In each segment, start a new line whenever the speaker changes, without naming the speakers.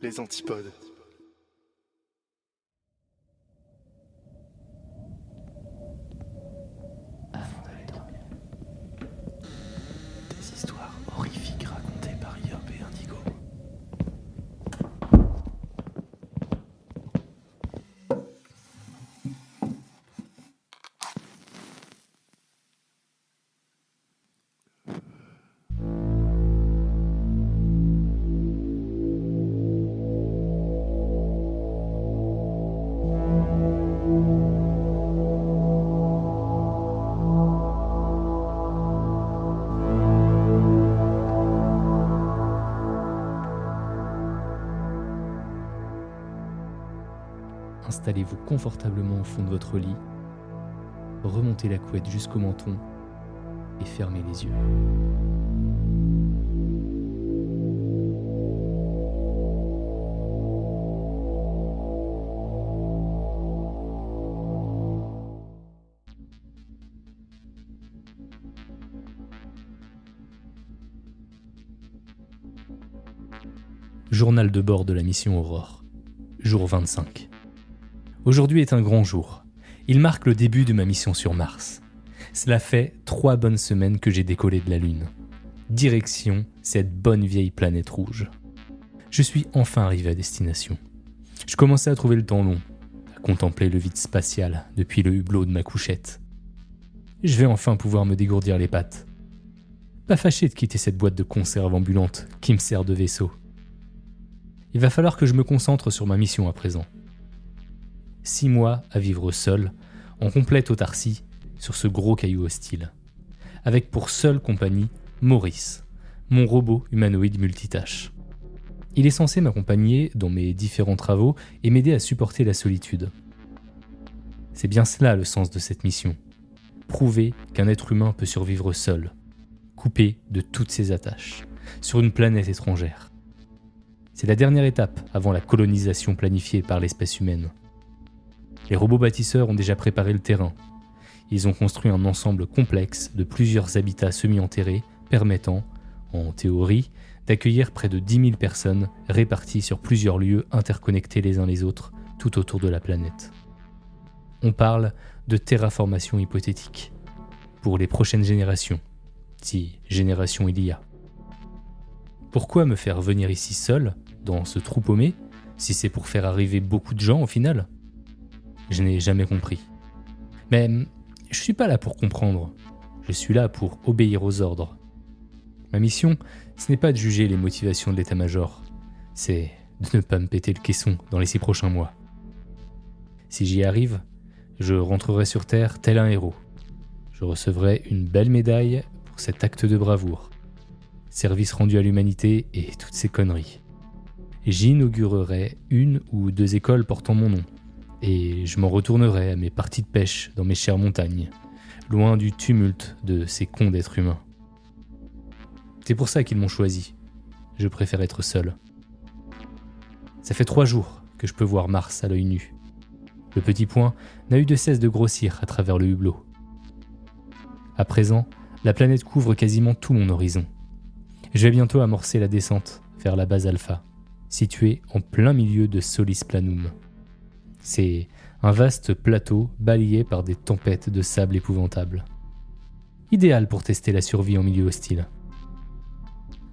les antipodes.
Avant d'aller dormir. Des histoires horrifiques racontées par Yerb et Indigo. Installez-vous confortablement au fond de votre lit, remontez la couette jusqu'au menton et fermez les yeux. Journal de bord de la mission Aurore, jour 25. Aujourd'hui est un grand jour. Il marque le début de ma mission sur Mars. Cela fait 3 bonnes semaines que j'ai décollé de la Lune. Direction cette bonne vieille planète rouge. Je suis enfin arrivé à destination. Je commençais à trouver le temps long, à contempler le vide spatial depuis le hublot de ma couchette. Je vais enfin pouvoir me dégourdir les pattes. Pas fâché de quitter cette boîte de conserve ambulante qui me sert de vaisseau. Il va falloir que je me concentre sur ma mission à présent. 6 mois à vivre seul, en complète autarcie, sur ce gros caillou hostile. Avec pour seule compagnie Maurice, mon robot humanoïde multitâche. Il est censé m'accompagner dans mes différents travaux et m'aider à supporter la solitude. C'est bien cela le sens de cette mission. Prouver qu'un être humain peut survivre seul, coupé de toutes ses attaches, sur une planète étrangère. C'est la dernière étape avant la colonisation planifiée par l'espèce humaine. Les robots bâtisseurs ont déjà préparé le terrain. Ils ont construit un ensemble complexe de plusieurs habitats semi-enterrés permettant, en théorie, d'accueillir près de 10 000 personnes réparties sur plusieurs lieux interconnectés les uns les autres tout autour de la planète. On parle de terraformation hypothétique pour les prochaines générations, si génération il y a. Pourquoi me faire venir ici seul, dans ce trou paumé, si c'est pour faire arriver beaucoup de gens au final ? Je n'ai jamais compris. Mais je suis pas là pour comprendre. Je suis là pour obéir aux ordres. Ma mission, ce n'est pas de juger les motivations de l'état-major. C'est de ne pas me péter le caisson dans les 6 prochains mois. Si j'y arrive, je rentrerai sur Terre tel un héros. Je recevrai une belle médaille pour cet acte de bravoure. Service rendu à l'humanité et toutes ces conneries. J'inaugurerai 1 ou 2 écoles portant mon nom. Et je m'en retournerai à mes parties de pêche dans mes chères montagnes, loin du tumulte de ces cons d'êtres humains. C'est pour ça qu'ils m'ont choisi. Je préfère être seul. Ça fait 3 jours que je peux voir Mars à l'œil nu. Le petit point n'a eu de cesse de grossir à travers le hublot. À présent, la planète couvre quasiment tout mon horizon. Je vais bientôt amorcer la descente vers la base Alpha, située en plein milieu de Solis Planum. C'est un vaste plateau balayé par des tempêtes de sable épouvantables. Idéal pour tester la survie en milieu hostile.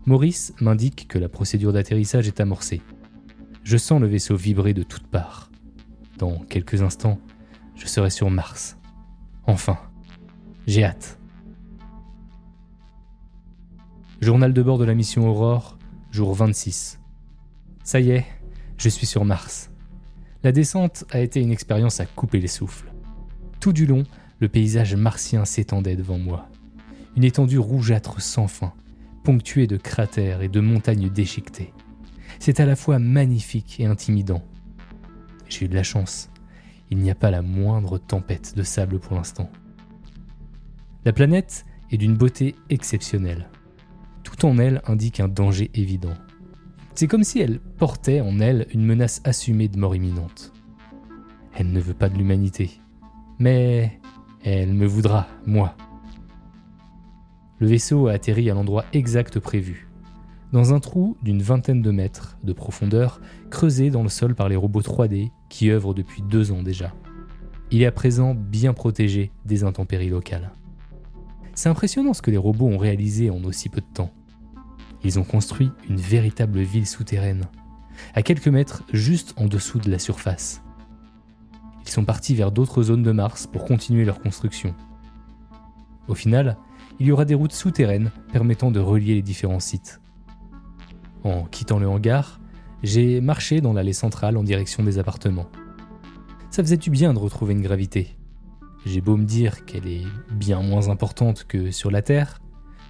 Maurice m'indique que la procédure d'atterrissage est amorcée. Je sens le vaisseau vibrer de toutes parts. Dans quelques instants, je serai sur Mars. Enfin, j'ai hâte. Journal de bord de la mission Aurore, jour 26. Ça y est, je suis sur Mars. La descente a été une expérience à couper les souffles. Tout du long, le paysage martien s'étendait devant moi. Une étendue rougeâtre sans fin, ponctuée de cratères et de montagnes déchiquetées. C'est à la fois magnifique et intimidant. J'ai eu de la chance. Il n'y a pas la moindre tempête de sable pour l'instant. La planète est d'une beauté exceptionnelle. Tout en elle indique un danger évident. C'est comme si elle portait en elle une menace assumée de mort imminente. Elle ne veut pas de l'humanité, mais elle me voudra, moi. Le vaisseau a atterri à l'endroit exact prévu, Dans un trou d'une vingtaine de mètres de profondeur, creusé dans le sol par les robots 3D qui œuvrent depuis 2 ans déjà. Il est à présent bien protégé des intempéries locales. C'est impressionnant ce que les robots ont réalisé en aussi peu de temps. Ils ont construit une véritable ville souterraine, à quelques mètres juste en dessous de la surface. Ils sont partis vers d'autres zones de Mars pour continuer leur construction. Au final, il y aura des routes souterraines permettant de relier les différents sites. En quittant le hangar, j'ai marché dans l'allée centrale en direction des appartements. Ça faisait du bien de retrouver une gravité. J'ai beau me dire qu'elle est bien moins importante que sur la Terre,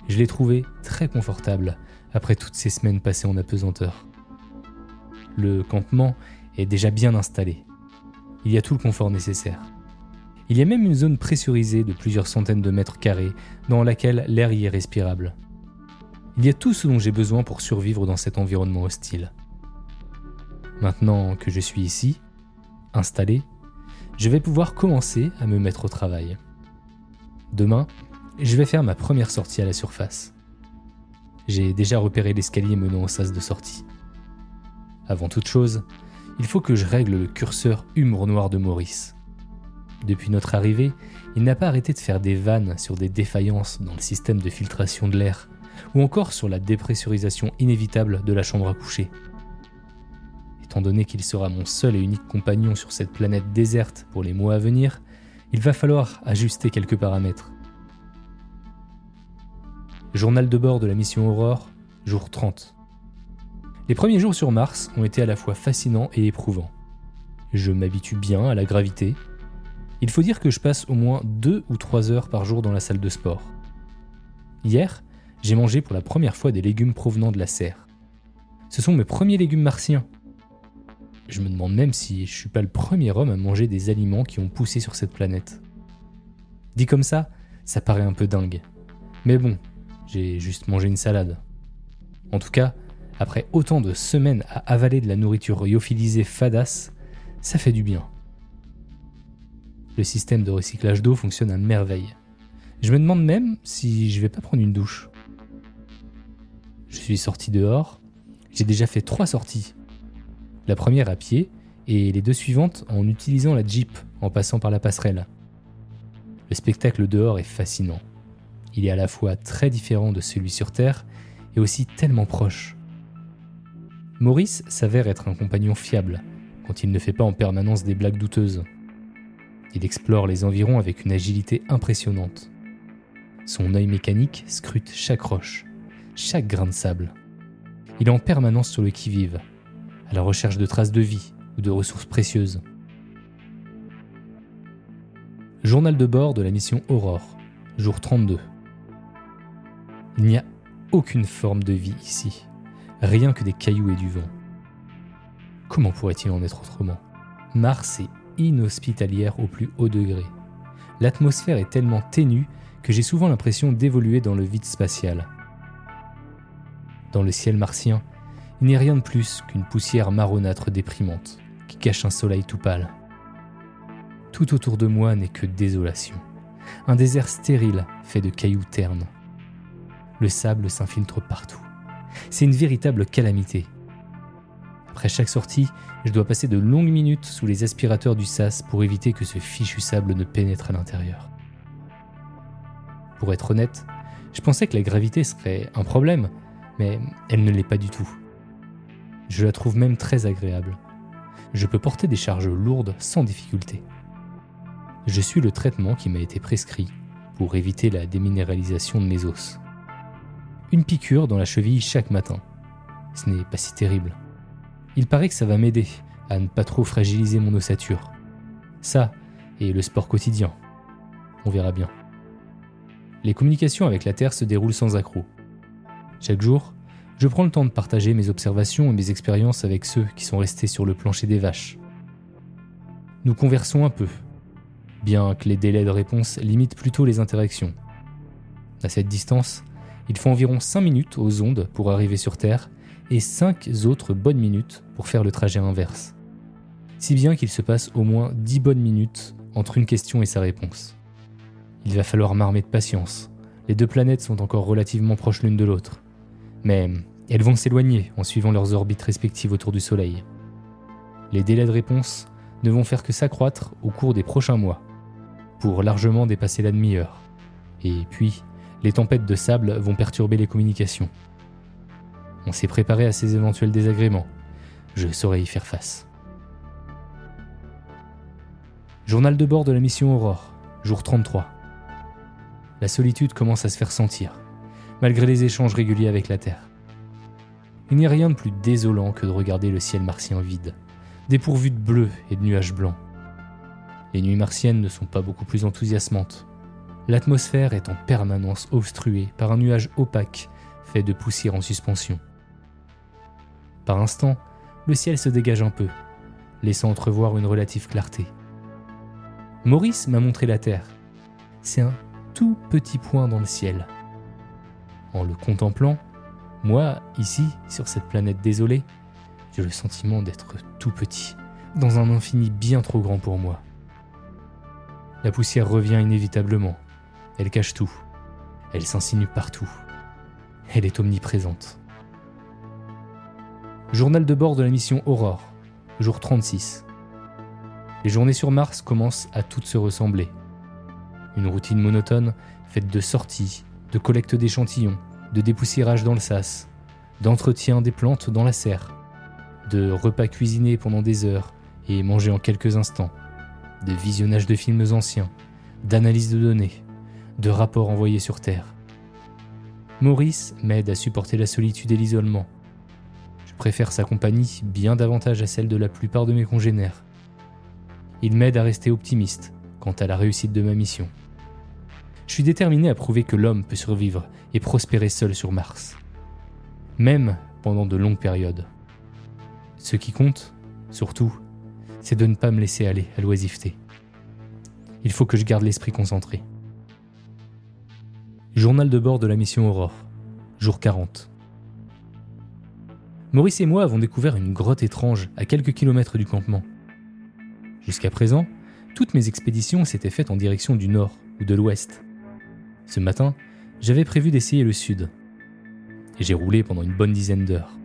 je l'ai trouvée très confortable après toutes ces semaines passées en apesanteur. Le campement est déjà bien installé. Il y a tout le confort nécessaire. Il y a même une zone pressurisée de plusieurs centaines de mètres carrés dans laquelle l'air y est respirable. Il y a tout ce dont j'ai besoin pour survivre dans cet environnement hostile. Maintenant que je suis ici, installé, je vais pouvoir commencer à me mettre au travail. Demain, je vais faire ma première sortie à la surface. J'ai déjà repéré l'escalier menant au sas de sortie. Avant toute chose, il faut que je règle le curseur humour noir de Maurice. Depuis notre arrivée, il n'a pas arrêté de faire des vannes sur des défaillances dans le système de filtration de l'air, ou encore sur la dépressurisation inévitable de la chambre à coucher. Étant donné qu'il sera mon seul et unique compagnon sur cette planète déserte pour les mois à venir, il va falloir ajuster quelques paramètres. Journal de bord de la mission Aurore, jour 30. Les premiers jours sur Mars ont été à la fois fascinants et éprouvants. Je m'habitue bien à la gravité. Il faut dire que je passe au moins 2 ou 3 heures par jour dans la salle de sport. Hier, j'ai mangé pour la première fois des légumes provenant de la serre. Ce sont mes premiers légumes martiens. Je me demande même si je suis pas le premier homme à manger des aliments qui ont poussé sur cette planète. Dit comme ça paraît un peu dingue. Mais bon, j'ai juste mangé une salade. En tout cas, après autant de semaines à avaler de la nourriture lyophilisée fadasse, ça fait du bien. Le système de recyclage d'eau fonctionne à merveille. Je me demande même si je vais pas prendre une douche. Je suis sorti dehors, j'ai déjà fait 3 sorties. La première à pied et les 2 suivantes en utilisant la Jeep en passant par la passerelle. Le spectacle dehors est fascinant. Il est à la fois très différent de celui sur Terre et aussi tellement proche. Maurice s'avère être un compagnon fiable quand il ne fait pas en permanence des blagues douteuses. Il explore les environs avec une agilité impressionnante. Son œil mécanique scrute chaque roche, chaque grain de sable. Il est en permanence sur le qui-vive, à la recherche de traces de vie ou de ressources précieuses. Journal de bord de la mission Aurore, jour 32. Il n'y a aucune forme de vie ici, rien que des cailloux et du vent. Comment pourrait-il en être autrement ? Mars est inhospitalière au plus haut degré. L'atmosphère est tellement ténue que j'ai souvent l'impression d'évoluer dans le vide spatial. Dans le ciel martien, il n'y a rien de plus qu'une poussière marronâtre déprimante qui cache un soleil tout pâle. Tout autour de moi n'est que désolation. Un désert stérile fait de cailloux ternes. Le sable s'infiltre partout. C'est une véritable calamité. Après chaque sortie, je dois passer de longues minutes sous les aspirateurs du sas pour éviter que ce fichu sable ne pénètre à l'intérieur. Pour être honnête, je pensais que la gravité serait un problème, mais elle ne l'est pas du tout. Je la trouve même très agréable. Je peux porter des charges lourdes sans difficulté. Je suis le traitement qui m'a été prescrit pour éviter la déminéralisation de mes os. Une piqûre dans la cheville chaque matin. Ce n'est pas si terrible. Il paraît que ça va m'aider à ne pas trop fragiliser mon ossature. Ça, et le sport quotidien. On verra bien. Les communications avec la Terre se déroulent sans accroc. Chaque jour, je prends le temps de partager mes observations et mes expériences avec ceux qui sont restés sur le plancher des vaches. Nous conversons un peu, bien que les délais de réponse limitent plutôt les interactions. À cette distance, il faut environ 5 minutes aux ondes pour arriver sur Terre et 5 autres bonnes minutes pour faire le trajet inverse. Si bien qu'il se passe au moins 10 bonnes minutes entre une question et sa réponse. Il va falloir m'armer de patience. Les 2 planètes sont encore relativement proches l'une de l'autre. Mais Elles vont s'éloigner en suivant leurs orbites respectives autour du Soleil. Les délais de réponse ne vont faire que s'accroître au cours des prochains mois, pour largement dépasser la demi-heure. Et puis, les tempêtes de sable vont perturber les communications. On s'est préparé à ces éventuels désagréments. Je saurai y faire face. Journal de bord de la mission Aurore, jour 33. La solitude commence à se faire sentir, malgré les échanges réguliers avec la Terre. Il n'y a rien de plus désolant que de regarder le ciel martien vide, dépourvu de bleu et de nuages blancs. Les nuits martiennes ne sont pas beaucoup plus enthousiasmantes. L'atmosphère est en permanence obstruée par un nuage opaque fait de poussière en suspension. Par instants, le ciel se dégage un peu, laissant entrevoir une relative clarté. Maurice m'a montré la Terre. C'est un tout petit point dans le ciel. En le contemplant, moi, ici, sur cette planète désolée, j'ai le sentiment d'être tout petit, dans un infini bien trop grand pour moi. La poussière revient inévitablement. Elle cache tout. Elle s'insinue partout. Elle est omniprésente. Journal de bord de la mission Aurore, jour 36. Les journées sur Mars commencent à toutes se ressembler. Une routine monotone faite de sorties, de collecte d'échantillons, de dépoussiérage dans le sas, d'entretien des plantes dans la serre, de repas cuisinés pendant des heures et mangés en quelques instants, de visionnage de films anciens, d'analyse de données, de rapports envoyés sur Terre. Maurice m'aide à supporter la solitude et l'isolement. Je préfère sa compagnie bien davantage à celle de la plupart de mes congénères. Il m'aide à rester optimiste quant à la réussite de ma mission. Je suis déterminé à prouver que l'homme peut survivre et prospérer seul sur Mars, même pendant de longues périodes. Ce qui compte, surtout, c'est de ne pas me laisser aller à l'oisiveté. Il faut que je garde l'esprit concentré. Journal de bord de la mission Aurore, jour 40. Maurice et moi avons découvert une grotte étrange à quelques kilomètres du campement. Jusqu'à présent, toutes mes expéditions s'étaient faites en direction du nord ou de l'ouest. Ce matin, j'avais prévu d'essayer le sud. Et j'ai roulé pendant une bonne dizaine d'heures.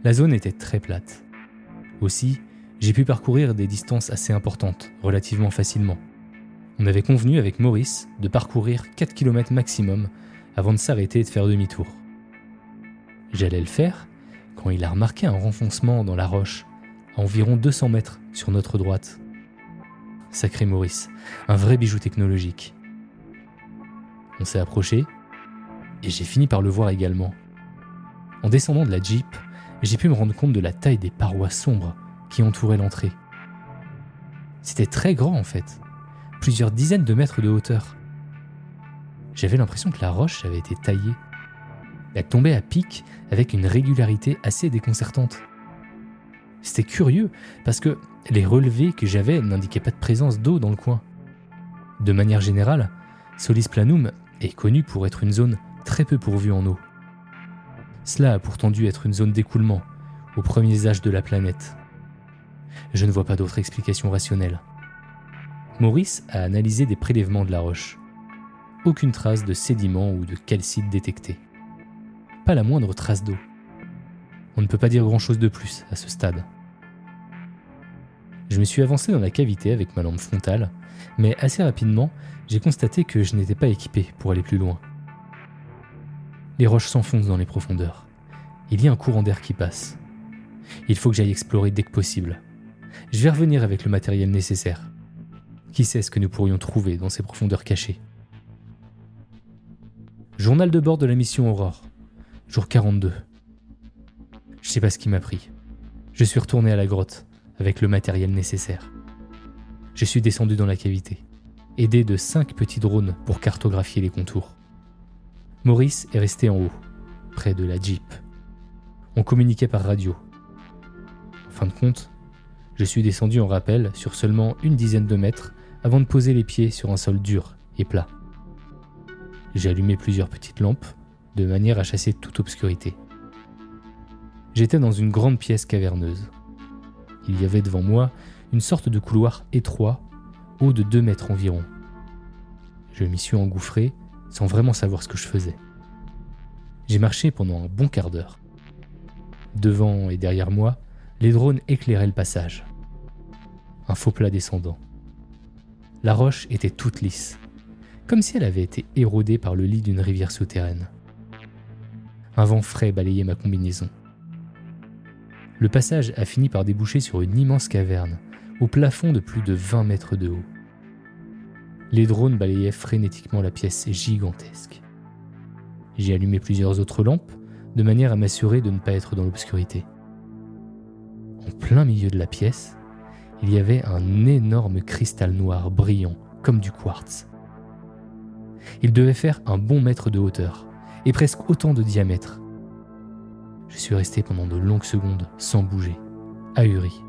La zone était très plate. Aussi, j'ai pu parcourir des distances assez importantes, relativement facilement. On avait convenu avec Maurice de parcourir 4 km maximum avant de s'arrêter et de faire demi-tour. J'allais le faire quand il a remarqué un renfoncement dans la roche à environ 200 mètres sur notre droite. Sacré Maurice, un vrai bijou technologique. On s'est approché et j'ai fini par le voir également. En descendant de la Jeep, j'ai pu me rendre compte de la taille des parois sombres qui entouraient l'entrée. C'était très grand en fait, plusieurs dizaines de mètres de hauteur. J'avais l'impression que la roche avait été taillée. Elle tombait à pic avec une régularité assez déconcertante. C'était curieux parce que les relevés que j'avais n'indiquaient pas de présence d'eau dans le coin. De manière générale, Solis Planum est connu pour être une zone très peu pourvue en eau. Cela a pourtant dû être une zone d'écoulement aux premiers âges de la planète. Je ne vois pas d'autre explication rationnelle. Maurice a analysé des prélèvements de la roche. Aucune trace de sédiment ou de calcite détectée. Pas la moindre trace d'eau. On ne peut pas dire grand-chose de plus à ce stade. Je me suis avancé dans la cavité avec ma lampe frontale, mais assez rapidement, j'ai constaté que je n'étais pas équipé pour aller plus loin. Les roches s'enfoncent dans les profondeurs. Il y a un courant d'air qui passe. Il faut que j'aille explorer dès que possible. Je vais revenir avec le matériel nécessaire. Qui sait ce que nous pourrions trouver dans ces profondeurs cachées. Journal de bord de la mission Aurore, jour 42. Je sais pas ce qui m'a pris. Je suis retourné à la grotte avec le matériel nécessaire. Je suis descendu dans la cavité, aidé de 5 petits drones pour cartographier les contours. Maurice est resté en haut, près de la Jeep. On communiquait par radio. En fin de compte, je suis descendu en rappel sur seulement une dizaine de mètres avant de poser les pieds sur un sol dur et plat. J'ai allumé plusieurs petites lampes de manière à chasser toute obscurité. J'étais dans une grande pièce caverneuse. Il y avait devant moi une sorte de couloir étroit, haut de 2 mètres environ. Je m'y suis engouffré sans vraiment savoir ce que je faisais. J'ai marché pendant un bon quart d'heure, Devant et derrière moi, les drones éclairaient le passage. Un faux plat descendant. La roche était toute lisse, comme si elle avait été érodée par le lit d'une rivière souterraine. Un vent frais balayait ma combinaison. Le passage a fini par déboucher sur une immense caverne, au plafond de plus de 20 mètres de haut. Les drones balayaient frénétiquement la pièce gigantesque. J'ai allumé plusieurs autres lampes, de manière à m'assurer de ne pas être dans l'obscurité. En plein milieu de la pièce, il y avait un énorme cristal noir brillant, comme du quartz. Il devait faire un bon mètre de hauteur, et presque autant de diamètre. Je suis resté pendant de longues secondes, sans bouger, ahuri.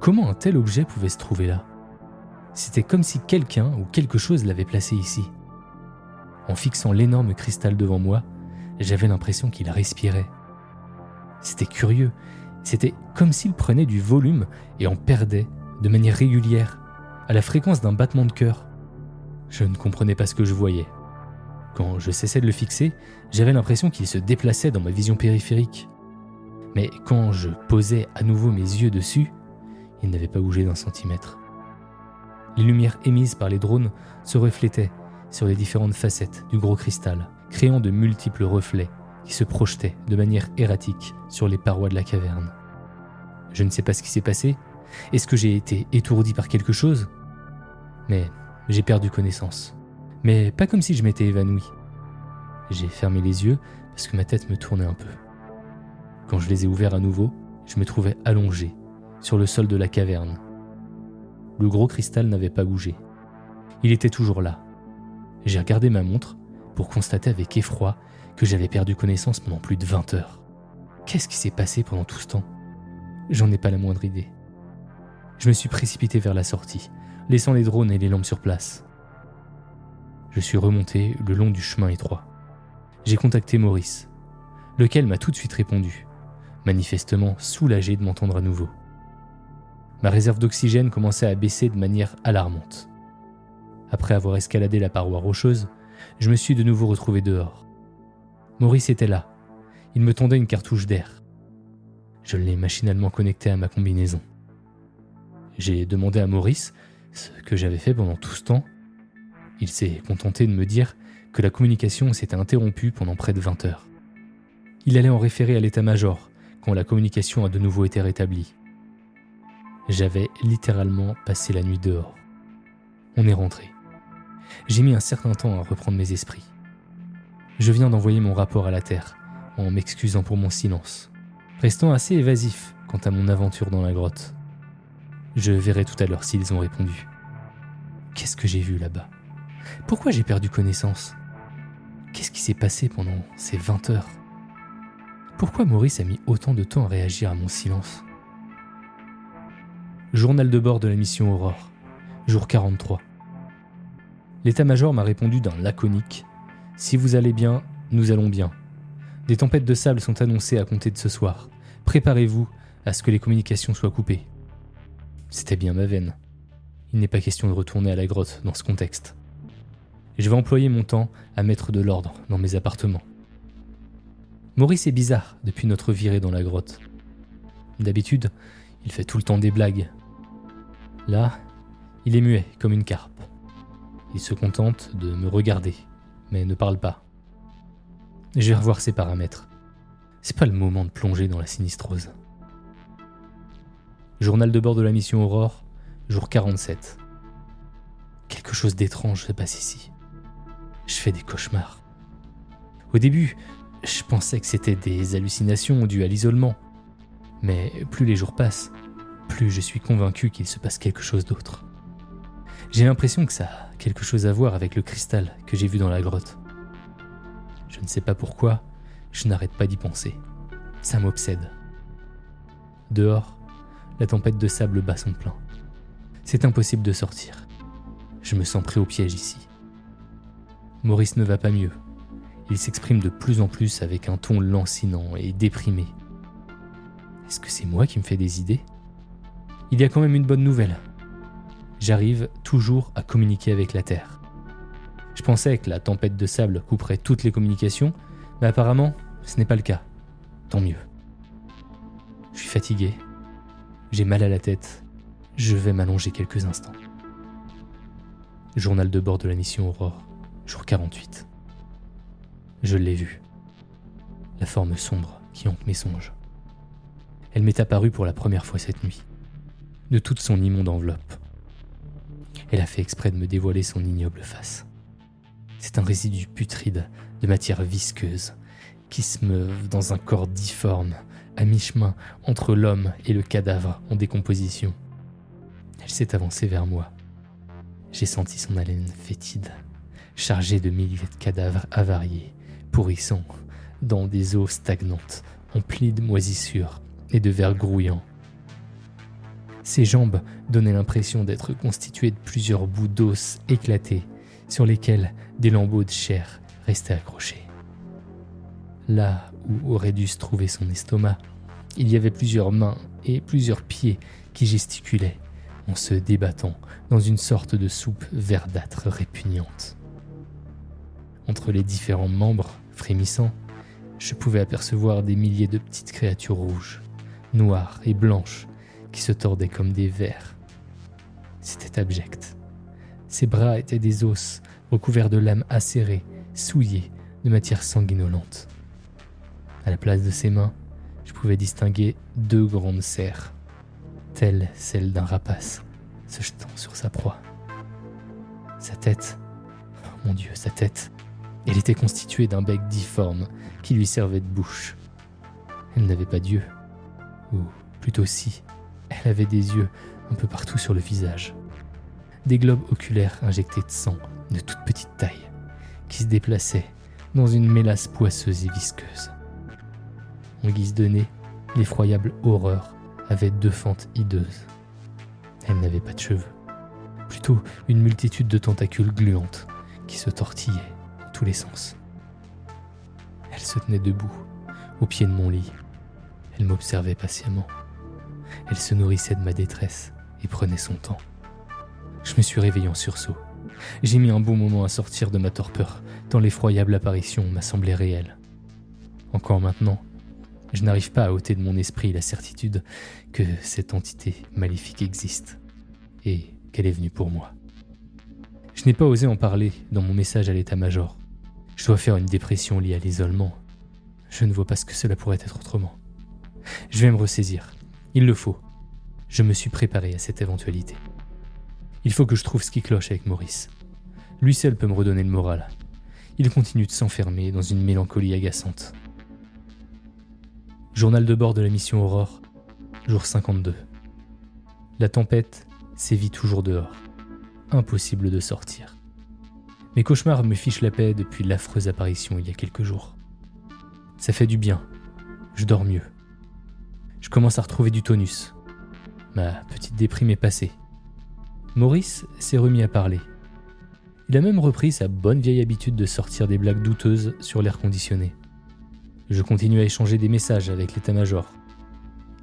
Comment un tel objet pouvait se trouver là ? C'était comme si quelqu'un ou quelque chose l'avait placé ici. En fixant l'énorme cristal devant moi, j'avais l'impression qu'il respirait. C'était curieux, c'était comme s'il prenait du volume et en perdait de manière régulière, à la fréquence d'un battement de cœur. Je ne comprenais pas ce que je voyais. Quand je cessais de le fixer, j'avais l'impression qu'il se déplaçait dans ma vision périphérique. Mais quand je posais à nouveau mes yeux dessus, il n'avait pas bougé d'un centimètre. Les lumières émises par les drones se reflétaient sur les différentes facettes du gros cristal, créant de multiples reflets qui se projetaient de manière erratique sur les parois de la caverne. Je ne sais pas ce qui s'est passé. Est-ce que j'ai été étourdi par quelque chose ? Mais j'ai perdu connaissance. Mais pas comme si je m'étais évanoui. J'ai fermé les yeux parce que ma tête me tournait un peu. Quand je les ai ouverts à nouveau, je me trouvais allongé sur le sol de la caverne. Le gros cristal n'avait pas bougé. Il était toujours là. J'ai regardé ma montre pour constater avec effroi que j'avais perdu connaissance pendant plus de 20 heures. Qu'est-ce qui s'est passé pendant tout ce temps ? J'en ai pas la moindre idée. Je me suis précipité vers la sortie, laissant les drones et les lampes sur place. Je suis remonté le long du chemin étroit. J'ai contacté Maurice, lequel m'a tout de suite répondu, manifestement soulagé de m'entendre à nouveau. Ma réserve d'oxygène commençait à baisser de manière alarmante. Après avoir escaladé la paroi rocheuse, je me suis de nouveau retrouvé dehors. Maurice était là. Il me tendait une cartouche d'air. Je l'ai machinalement connectée à ma combinaison. J'ai demandé à Maurice ce que j'avais fait pendant tout ce temps. Il s'est contenté de me dire que la communication s'était interrompue pendant près de 20 heures. Il allait en référer à l'état-major quand la communication a de nouveau été rétablie. J'avais littéralement passé la nuit dehors. On est rentré. J'ai mis un certain temps à reprendre mes esprits. Je viens d'envoyer mon rapport à la Terre, en m'excusant pour mon silence, restant assez évasif quant à mon aventure dans la grotte. Je verrai tout à l'heure s'ils ont répondu. Qu'est-ce que j'ai vu là-bas ? Pourquoi j'ai perdu connaissance ? Qu'est-ce qui s'est passé pendant ces 20 heures ? Pourquoi Maurice a mis autant de temps à réagir à mon silence ? Journal de bord de la mission Aurore, jour 43. L'état-major m'a répondu d'un laconique « Si vous allez bien, nous allons bien. Des tempêtes de sable sont annoncées à compter de ce soir. Préparez-vous à ce que les communications soient coupées. » C'était bien ma veine. Il n'est pas question de retourner à la grotte dans ce contexte. Je vais employer mon temps à mettre de l'ordre dans mes appartements. Maurice est bizarre depuis notre virée dans la grotte. D'habitude, il fait tout le temps des blagues. Là, il est muet comme une carpe. Il se contente de me regarder, mais ne parle pas. Je vais revoir ses paramètres. C'est pas le moment de plonger dans la sinistrose. Journal de bord de la mission Aurore, jour 47. Quelque chose d'étrange se passe ici. Je fais des cauchemars. Au début, je pensais que c'était des hallucinations dues à l'isolement. Mais plus les jours passent, plus je suis convaincu qu'il se passe quelque chose d'autre. J'ai l'impression que ça a quelque chose à voir avec le cristal que j'ai vu dans la grotte. Je ne sais pas pourquoi, je n'arrête pas d'y penser. Ça m'obsède. Dehors, la tempête de sable bat son plein. C'est impossible de sortir. Je me sens pris au piège ici. Maurice ne va pas mieux. Il s'exprime de plus en plus avec un ton lancinant et déprimé. Est-ce que c'est moi qui me fais des idées ? Il y a quand même une bonne nouvelle. J'arrive toujours à communiquer avec la Terre. Je pensais que la tempête de sable couperait toutes les communications, mais apparemment, ce n'est pas le cas. Tant mieux. suis fatigué. J'ai mal à la tête. Je vais m'allonger quelques instants. Journal de bord de la mission Aurore, jour 48. Je l'ai vue. La forme sombre qui hante mes songes. Elle m'est apparue pour la première fois cette nuit, de toute son immonde enveloppe. Elle a fait exprès de me dévoiler son ignoble face. C'est un résidu putride de matière visqueuse qui se meuvent dans un corps difforme, à mi-chemin entre l'homme et le cadavre en décomposition. Elle s'est avancée vers moi. J'ai senti son haleine fétide, chargée de milliers de cadavres avariés, pourrissant, dans des eaux stagnantes, emplies de moisissures et de vers grouillants. Ses jambes donnaient l'impression d'être constituées de plusieurs bouts d'os éclatés, sur lesquels des lambeaux de chair restaient accrochés. Là où aurait dû se trouver son estomac, il y avait plusieurs mains et plusieurs pieds qui gesticulaient en se débattant dans une sorte de soupe verdâtre répugnante. Entre les différents membres frémissants, je pouvais apercevoir des milliers de petites créatures rouges, noires et blanches qui se tordaient comme des vers. C'était abject. Ses bras étaient des os recouverts de lames acérées, souillées de matière sanguinolente. À la place de ses mains, je pouvais distinguer 2 grandes serres, telles celles d'un rapace se jetant sur sa proie. Sa tête, oh mon Dieu, sa tête, elle était constituée d'un bec difforme qui lui servait de bouche. Elle n'avait pas d'yeux, ou plutôt si, elle avait des yeux un peu partout sur le visage. Des globes oculaires injectés de sang de toute petite taille, qui se déplaçaient dans une mélasse poisseuse et visqueuse. En guise de nez, l'effroyable horreur avait 2 fentes hideuses. Elle n'avait pas de cheveux, plutôt une multitude de tentacules gluantes qui se tortillaient dans tous les sens. Elle se tenait debout, au pied de mon lit. Elle m'observait patiemment. Elle se nourrissait de ma détresse et prenait son temps. Je me suis réveillé en sursaut. J'ai mis un bon moment à sortir de ma torpeur, tant l'effroyable apparition m'a semblé réelle. Encore maintenant, je n'arrive pas à ôter de mon esprit la certitude que cette entité maléfique existe et qu'elle est venue pour moi. Je n'ai pas osé en parler dans mon message à l'état-major. Je dois faire une dépression liée à l'isolement. Je ne vois pas ce que cela pourrait être autrement. Je vais me ressaisir. Il le faut. Je me suis préparé à cette éventualité. Il faut que je trouve ce qui cloche avec Maurice. Lui seul peut me redonner le moral. Il continue de s'enfermer dans une mélancolie agaçante. Journal de bord de la mission Aurore, jour 52. La tempête sévit toujours dehors. Impossible de sortir. Mes cauchemars me fichent la paix depuis l'affreuse apparition il y a quelques jours. Ça fait du bien. Je dors mieux. Je commence à retrouver du tonus. Ma petite déprime est passée. Maurice s'est remis à parler. Il a même repris sa bonne vieille habitude de sortir des blagues douteuses sur l'air conditionné. Je continue à échanger des messages avec l'état-major.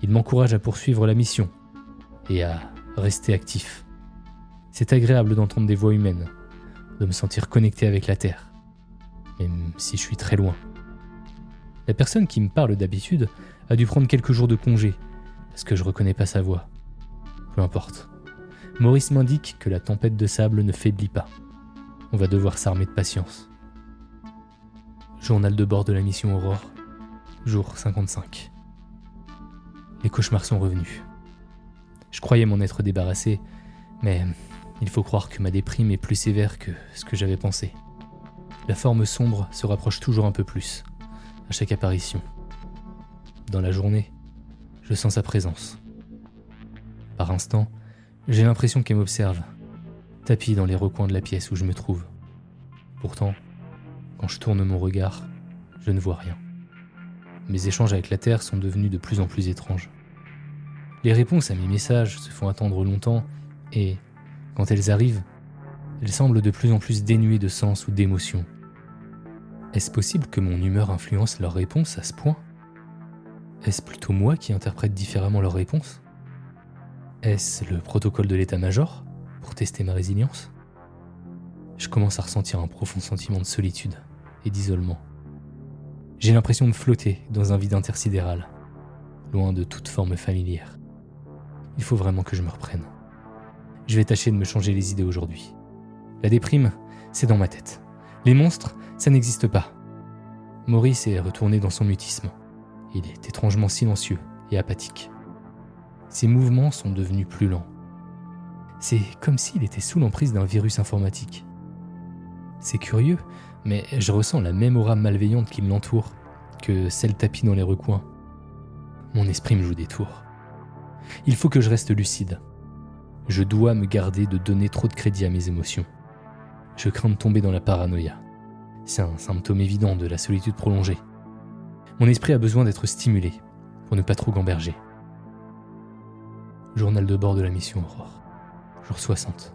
Il m'encourage à poursuivre la mission et à rester actif. C'est agréable d'entendre des voix humaines, de me sentir connecté avec la Terre, même si je suis très loin. La personne qui me parle d'habitude a dû prendre quelques jours de congé, parce que je reconnais pas sa voix. Peu importe. Maurice m'indique que la tempête de sable ne faiblit pas. On va devoir s'armer de patience. Journal de bord de la mission Aurore, jour 55. Les cauchemars sont revenus. Je croyais m'en être débarrassé, mais il faut croire que ma déprime est plus sévère que ce que j'avais pensé. La forme sombre se rapproche toujours un peu plus, à chaque apparition. Dans la journée, je sens sa présence. Par instants, j'ai l'impression qu'elle m'observe, tapie dans les recoins de la pièce où je me trouve. Pourtant, quand je tourne mon regard, je ne vois rien. Mes échanges avec la Terre sont devenus de plus en plus étranges. Les réponses à mes messages se font attendre longtemps et, quand elles arrivent, elles semblent de plus en plus dénuées de sens ou d'émotion. Est-ce possible que mon humeur influence leurs réponses à ce point ? Est-ce plutôt moi qui interprète différemment leurs réponses ? Est-ce le protocole de l'état-major pour tester ma résilience ? Je commence à ressentir un profond sentiment de solitude et d'isolement. J'ai l'impression de flotter dans un vide intersidéral. loin de toute forme familière. Il faut vraiment que je me reprenne. Je vais tâcher de me changer les idées aujourd'hui. La déprime, c'est dans ma tête. Les monstres, ça n'existe pas. Maurice est retourné dans son mutisme. Il est étrangement silencieux et apathique. Ses mouvements sont devenus plus lents. C'est comme s'il était sous l'emprise d'un virus informatique. C'est curieux, mais je ressens la même aura malveillante qui l'entoure que celle tapie dans les recoins. Mon esprit me joue des tours. Il faut que je reste lucide. Je dois me garder de donner trop de crédit à mes émotions. Je crains de tomber dans la paranoïa. C'est un symptôme évident de la solitude prolongée. Mon esprit a besoin d'être stimulé pour ne pas trop gamberger. Journal de bord de la mission Aurore. Jour 60.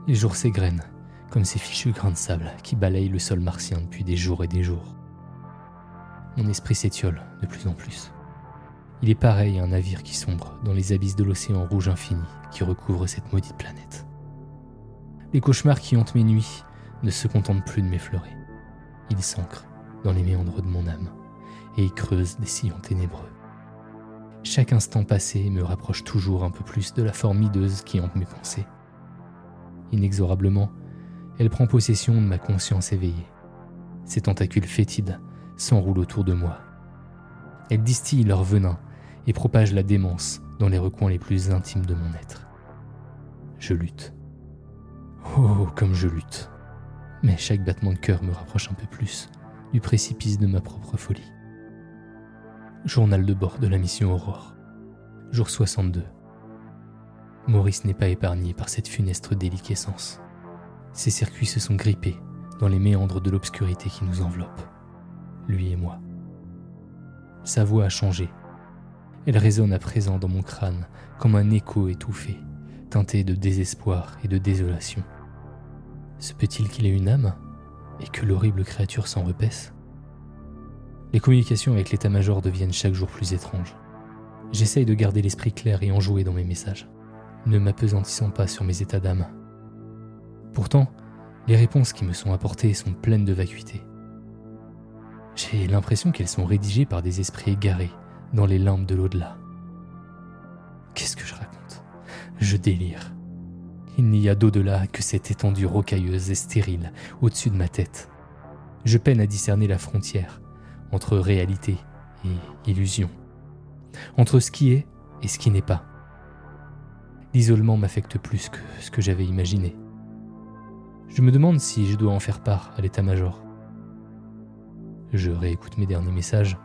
Les jours s'égrènent, comme ces fichus grains de sable qui balayent le sol martien depuis des jours et des jours. Mon esprit s'étiole de plus en plus. Il est pareil à un navire qui sombre dans les abysses de l'océan rouge infini qui recouvre cette maudite planète. Les cauchemars qui hantent mes nuits ne se contentent plus de m'effleurer. Ils s'ancrent dans les méandres de mon âme et y creusent des sillons ténébreux. Chaque instant passé me rapproche toujours un peu plus de la forme hideuse qui hante mes pensées. Inexorablement, elle prend possession de ma conscience éveillée. Ses tentacules fétides s'enroulent autour de moi. Elles distillent leur venin et propagent la démence dans les recoins les plus intimes de mon être. Je lutte. Oh, comme je lutte. Mais chaque battement de cœur me rapproche un peu plus du précipice de ma propre folie. Journal de bord de la mission Aurore. Jour 62. Maurice n'est pas épargné par cette funeste déliquescence. Ses circuits se sont grippés dans les méandres de l'obscurité qui nous enveloppe, lui et moi. Sa voix a changé. Elle résonne à présent dans mon crâne comme un écho étouffé, teinté de désespoir et de désolation. Se peut-il qu'il ait une âme et que l'horrible créature s'en repaisse ? Les communications avec l'état-major deviennent chaque jour plus étranges. J'essaye de garder l'esprit clair et enjoué dans mes messages, ne m'apesantissant pas sur mes états d'âme. Pourtant, les réponses qui me sont apportées sont pleines de vacuité. J'ai l'impression qu'elles sont rédigées par des esprits égarés dans les limbes de l'au-delà. Qu'est-ce que je raconte ? Je délire. Il n'y a d'au-delà que cette étendue rocailleuse et stérile au-dessus de ma tête. Je peine à discerner la frontière entre réalité et illusion, entre ce qui est et ce qui n'est pas. L'isolement m'affecte plus que ce que j'avais imaginé. Je me demande si je dois en faire part à l'état-major. Je réécoute mes derniers messages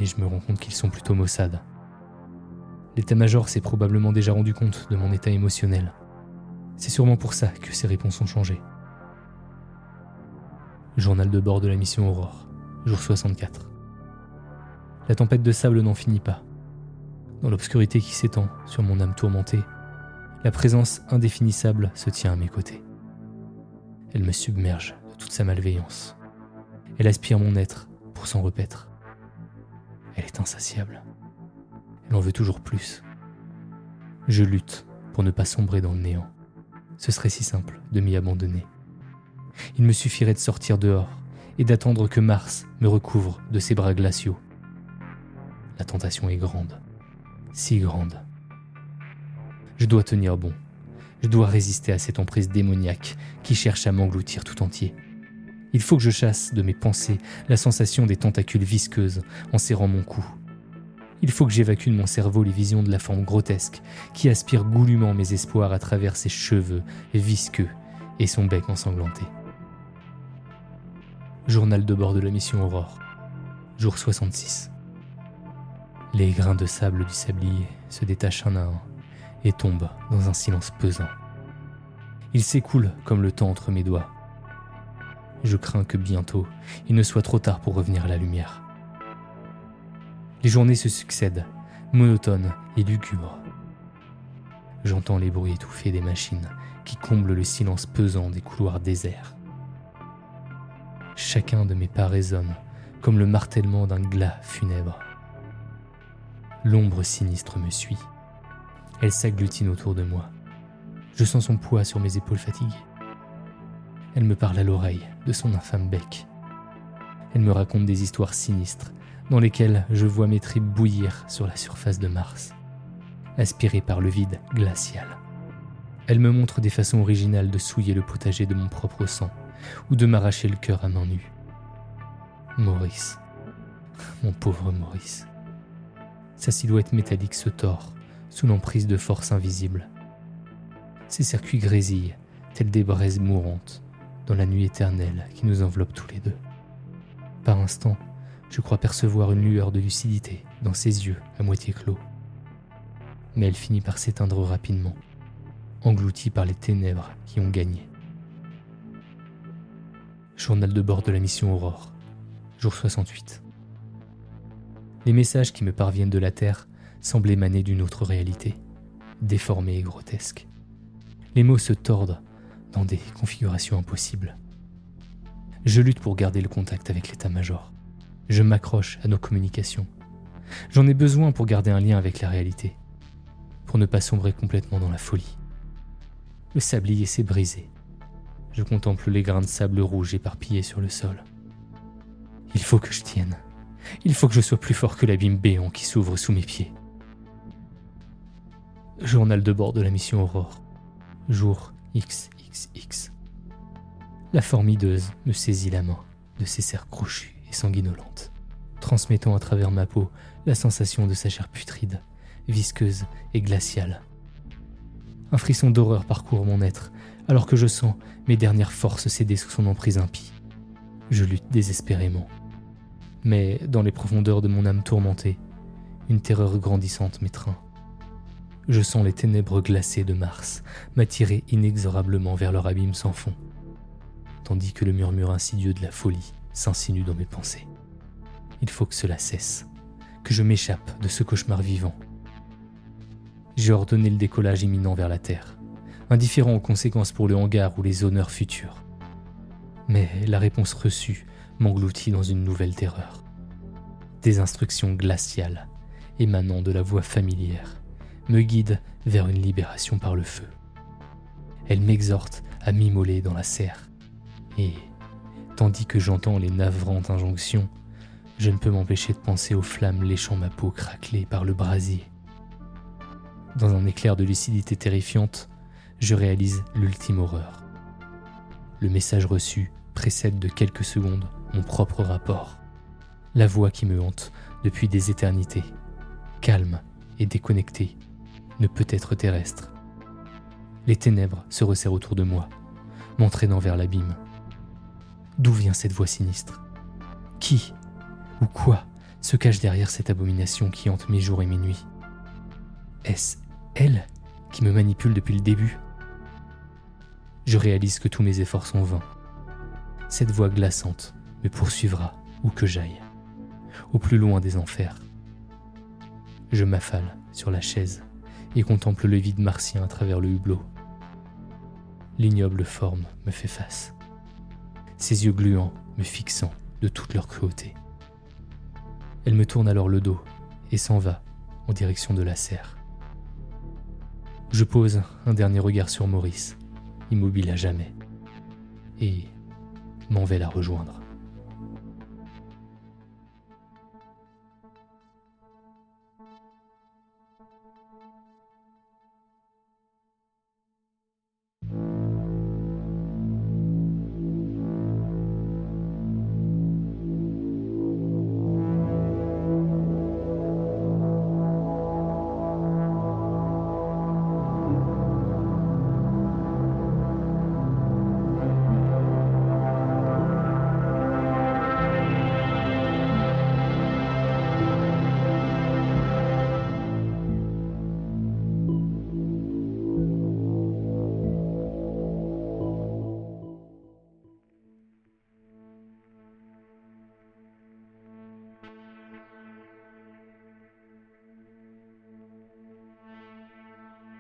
et je me rends compte qu'ils sont plutôt maussades. L'état-major s'est probablement déjà rendu compte de mon état émotionnel. C'est sûrement pour ça que ses réponses ont changé. Journal de bord de la mission Aurore, jour 64. La tempête de sable n'en finit pas. Dans l'obscurité qui s'étend sur mon âme tourmentée, la présence indéfinissable se tient à mes côtés. Elle me submerge de toute sa malveillance. Elle aspire mon être pour s'en repaître. Elle est insatiable. Elle en veut toujours plus. Je lutte pour ne pas sombrer dans le néant. Ce serait si simple de m'y abandonner. Il me suffirait de sortir dehors et d'attendre que Mars me recouvre de ses bras glaciaux. La tentation est grande, si grande. Je dois tenir bon. Je dois résister à cette emprise démoniaque qui cherche à m'engloutir tout entier. Il faut que je chasse de mes pensées la sensation des tentacules visqueuses en serrant mon cou. Il faut que j'évacue de mon cerveau les visions de la forme grotesque qui aspire goulûment mes espoirs à travers ses cheveux visqueux et son bec ensanglanté. Journal de bord de la mission Aurore, jour 66. Les grains de sable du sablier se détachent un à un et tombent dans un silence pesant. Ils s'écoulent comme le temps entre mes doigts. Je crains que bientôt il ne soit trop tard pour revenir à la lumière. Les journées se succèdent, monotones et lugubres. J'entends les bruits étouffés des machines qui comblent le silence pesant des couloirs déserts. Chacun de mes pas résonne comme le martèlement d'un glas funèbre. L'ombre sinistre me suit. Elle s'agglutine autour de moi. Je sens son poids sur mes épaules fatiguées. Elle me parle à l'oreille de son infâme bec. Elle me raconte des histoires sinistres dans lesquels je vois mes tripes bouillir sur la surface de Mars, aspirées par le vide glacial. Elles me montrent des façons originales de souiller le potager de mon propre sang ou de m'arracher le cœur à main nue. Maurice, mon pauvre Maurice. Sa silhouette métallique se tord sous l'emprise de forces invisibles. Ses circuits grésillent, tels des braises mourantes, dans la nuit éternelle qui nous enveloppe tous les deux. Par instants, je crois percevoir une lueur de lucidité dans ses yeux à moitié clos. Mais elle finit par s'éteindre rapidement, engloutie par les ténèbres qui ont gagné. Journal de bord de la mission Aurore, jour 68. Les messages qui me parviennent de la Terre semblent émaner d'une autre réalité, déformée et grotesque. Les mots se tordent dans des configurations impossibles. Je lutte pour garder le contact avec l'état-major. Je m'accroche à nos communications. J'en ai besoin pour garder un lien avec la réalité, pour ne pas sombrer complètement dans la folie. Le sablier s'est brisé. Je contemple les grains de sable rouge éparpillés sur le sol. Il faut que je tienne. Il faut que je sois plus fort que l'abîme béant qui s'ouvre sous mes pieds. Journal de bord de la mission Aurore. Jour XXX. La formideuse me saisit la main de ses serres crochues et sanguinolentes, transmettant à travers ma peau la sensation de sa chair putride, visqueuse et glaciale. Un frisson d'horreur parcourt mon être, alors que je sens mes dernières forces céder sous son emprise impie. Je lutte désespérément. Mais dans les profondeurs de mon âme tourmentée, une terreur grandissante m'étreint. Je sens les ténèbres glacées de Mars m'attirer inexorablement vers leur abîme sans fond, tandis que le murmure insidieux de la folie s'insinue dans mes pensées. Il faut que cela cesse, que je m'échappe de ce cauchemar vivant. J'ai ordonné le décollage imminent vers la Terre, indifférent aux conséquences pour le hangar ou les honneurs futurs. Mais la réponse reçue m'engloutit dans une nouvelle terreur. Des instructions glaciales, émanant de la voix familière, me guident vers une libération par le feu. Elles m'exhortent à m'immoler dans la serre. Et, tandis que j'entends les navrantes injonctions, je ne peux m'empêcher de penser aux flammes léchant ma peau craquelée par le brasier. Dans un éclair de lucidité terrifiante, je réalise l'ultime horreur. Le message reçu précède de quelques secondes mon propre rapport. La voix qui me hante depuis des éternités, calme et déconnectée, ne peut être terrestre. Les ténèbres se resserrent autour de moi, m'entraînant vers l'abîme. D'où vient cette voix sinistre ? Qui ou quoi se cache derrière cette abomination qui hante mes jours et mes nuits ? Est-ce elle qui me manipule depuis le début ? Je réalise que tous mes efforts sont vains. Cette voix glaçante me poursuivra où que j'aille, au plus loin des enfers. Je m'affale sur la chaise et contemple le vide martien à travers le hublot. L'ignoble forme me fait face, ses yeux gluants me fixant de toute leur cruauté. Elle me tourne alors le dos et s'en va en direction de la serre. Je pose un dernier regard sur Maurice, immobile à jamais, et m'en vais la rejoindre.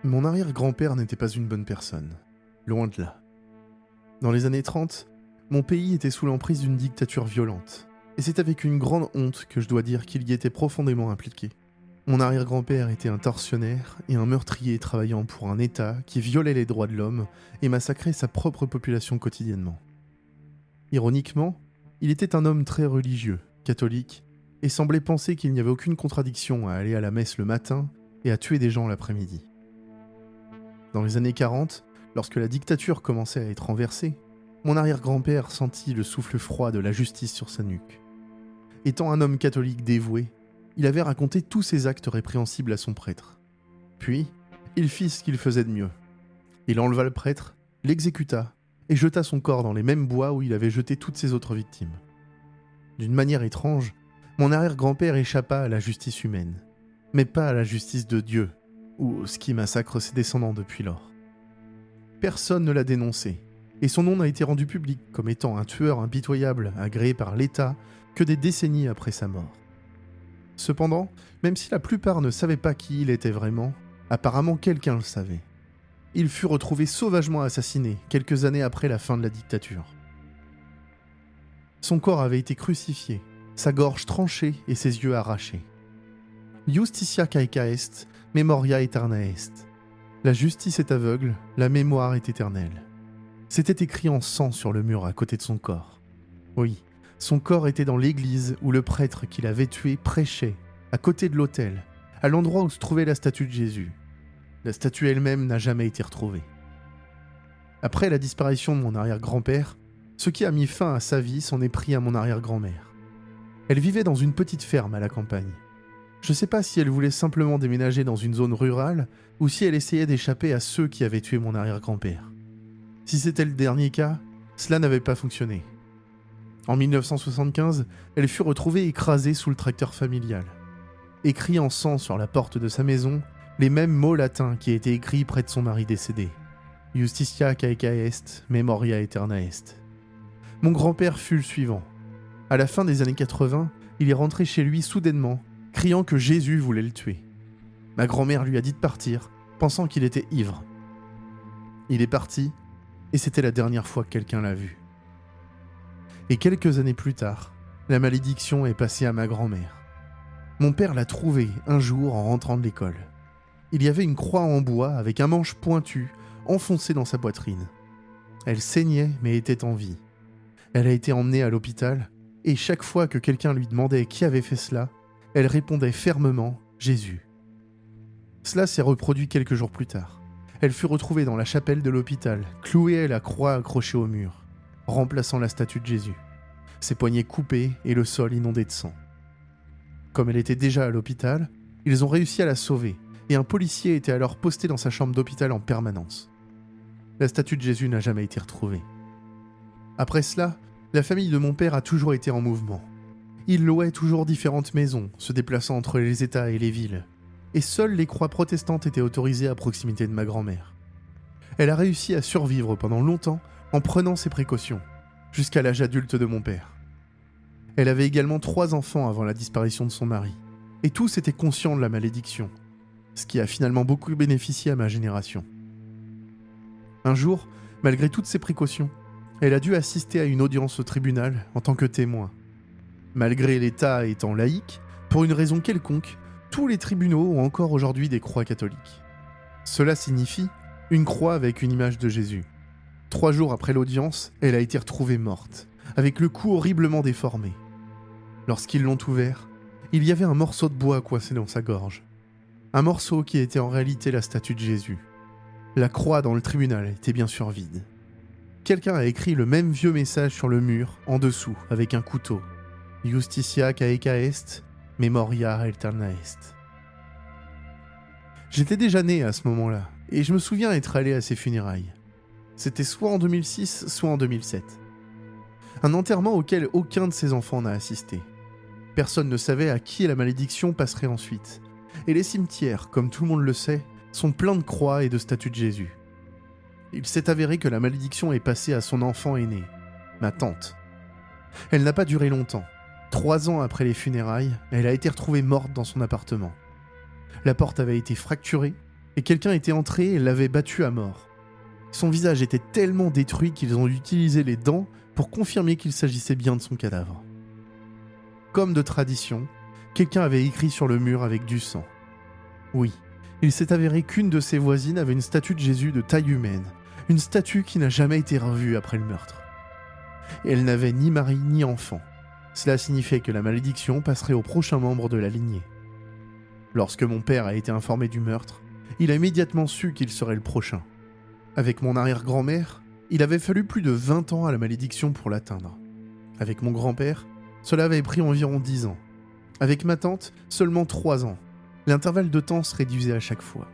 Mon arrière-grand-père n'était pas une bonne personne, loin de là. Dans les années 30, mon pays était sous l'emprise d'une dictature violente, et c'est avec une grande honte que je dois dire qu'il y était profondément impliqué. Mon arrière-grand-père était un tortionnaire et un meurtrier travaillant pour un État qui violait les droits de l'homme et massacrait sa propre population quotidiennement. Ironiquement, il était un homme très religieux, catholique, et semblait penser qu'il n'y avait aucune contradiction à aller à la messe le matin et à tuer des gens l'après-midi. Dans les années 40, lorsque la dictature commençait à être renversée, mon arrière-grand-père sentit le souffle froid de la justice sur sa nuque. Étant un homme catholique dévoué, il avait raconté tous ses actes répréhensibles à son prêtre. Puis, il fit ce qu'il faisait de mieux. Il enleva le prêtre, l'exécuta et jeta son corps dans les mêmes bois où il avait jeté toutes ses autres victimes. D'une manière étrange, mon arrière-grand-père échappa à la justice humaine, mais pas à la justice de Dieu, ou ce qui massacre ses descendants depuis lors. Personne ne l'a dénoncé, et son nom n'a été rendu public comme étant un tueur impitoyable agréé par l'État que des décennies après sa mort. Cependant, même si la plupart ne savaient pas qui il était vraiment, apparemment quelqu'un le savait. Il fut retrouvé sauvagement assassiné quelques années après la fin de la dictature. Son corps avait été crucifié, sa gorge tranchée et ses yeux arrachés. Justitia caeca est, memoria aeterna est. La justice est aveugle, la mémoire est éternelle. C'était écrit en sang sur le mur à côté de son corps. Oui, son corps était dans l'église où le prêtre qui l'avait tué prêchait, à côté de l'autel, à l'endroit où se trouvait la statue de Jésus. La statue elle-même n'a jamais été retrouvée. Après la disparition de mon arrière-grand-père, ce qui a mis fin à sa vie s'en est pris à mon arrière-grand-mère. Elle vivait dans une petite ferme à la campagne. Je ne sais pas si elle voulait simplement déménager dans une zone rurale ou si elle essayait d'échapper à ceux qui avaient tué mon arrière-grand-père. Si c'était le dernier cas, cela n'avait pas fonctionné. En 1975, elle fut retrouvée écrasée sous le tracteur familial. Écrit en sang sur la porte de sa maison, les mêmes mots latins qui étaient écrits près de son mari décédé. Justitia caeca est, memoria aeterna est. Mon grand-père fut le suivant. À la fin des années 80, il est rentré chez lui soudainement, criant que Jésus voulait le tuer. Ma grand-mère lui a dit de partir, pensant qu'il était ivre. Il est parti, et c'était la dernière fois que quelqu'un l'a vu. Et quelques années plus tard, la malédiction est passée à ma grand-mère. Mon père l'a trouvée un jour en rentrant de l'école. Il y avait une croix en bois avec un manche pointu enfoncé dans sa poitrine. Elle saignait mais était en vie. Elle a été emmenée à l'hôpital et chaque fois que quelqu'un lui demandait qui avait fait cela, elle répondait fermement « Jésus ». Cela s'est reproduit quelques jours plus tard. Elle fut retrouvée dans la chapelle de l'hôpital, clouée à la croix accrochée au mur, remplaçant la statue de Jésus, ses poignets coupés et le sol inondé de sang. Comme elle était déjà à l'hôpital, ils ont réussi à la sauver et un policier était alors posté dans sa chambre d'hôpital en permanence. La statue de Jésus n'a jamais été retrouvée. Après cela, la famille de mon père a toujours été en mouvement. Il louait toujours différentes maisons, se déplaçant entre les États et les villes. Et seules les croix protestantes étaient autorisées à proximité de ma grand-mère. Elle a réussi à survivre pendant longtemps en prenant ses précautions, jusqu'à l'âge adulte de mon père. Elle avait également 3 enfants avant la disparition de son mari, et tous étaient conscients de la malédiction, ce qui a finalement beaucoup bénéficié à ma génération. Un jour, malgré toutes ces précautions, elle a dû assister à une audience au tribunal en tant que témoin. Malgré l'État étant laïque, pour une raison quelconque, tous les tribunaux ont encore aujourd'hui des croix catholiques. Cela signifie une croix avec une image de Jésus. 3 jours après l'audience, elle a été retrouvée morte, avec le cou horriblement déformé. Lorsqu'ils l'ont ouvert, il y avait un morceau de bois coincé dans sa gorge. Un morceau qui était en réalité la statue de Jésus. La croix dans le tribunal était bien sûr vide. Quelqu'un a écrit le même vieux message sur le mur, en dessous, avec un couteau. Justitia caeca est, memoria aeterna est. J'étais déjà né à ce moment-là, et je me souviens être allé à ses funérailles. C'était soit en 2006, soit en 2007. Un enterrement auquel aucun de ses enfants n'a assisté. Personne ne savait à qui la malédiction passerait ensuite. Et les cimetières, comme tout le monde le sait, sont pleins de croix et de statues de Jésus. Il s'est avéré que la malédiction est passée à son enfant aîné, ma tante. Elle n'a pas duré longtemps. 3 ans après les funérailles, elle a été retrouvée morte dans son appartement. La porte avait été fracturée et quelqu'un était entré et l'avait battue à mort. Son visage était tellement détruit qu'ils ont utilisé les dents pour confirmer qu'il s'agissait bien de son cadavre. Comme de tradition, quelqu'un avait écrit sur le mur avec du sang. Oui, il s'est avéré qu'une de ses voisines avait une statue de Jésus de taille humaine, une statue qui n'a jamais été revue après le meurtre. Et elle n'avait ni mari ni enfant. Cela signifiait que la malédiction passerait au prochain membre de la lignée. Lorsque mon père a été informé du meurtre, il a immédiatement su qu'il serait le prochain. Avec mon arrière-grand-mère, il avait fallu plus de 20 ans à la malédiction pour l'atteindre. Avec mon grand-père, cela avait pris environ 10 ans. Avec ma tante, seulement 3 ans. L'intervalle de temps se réduisait à chaque fois.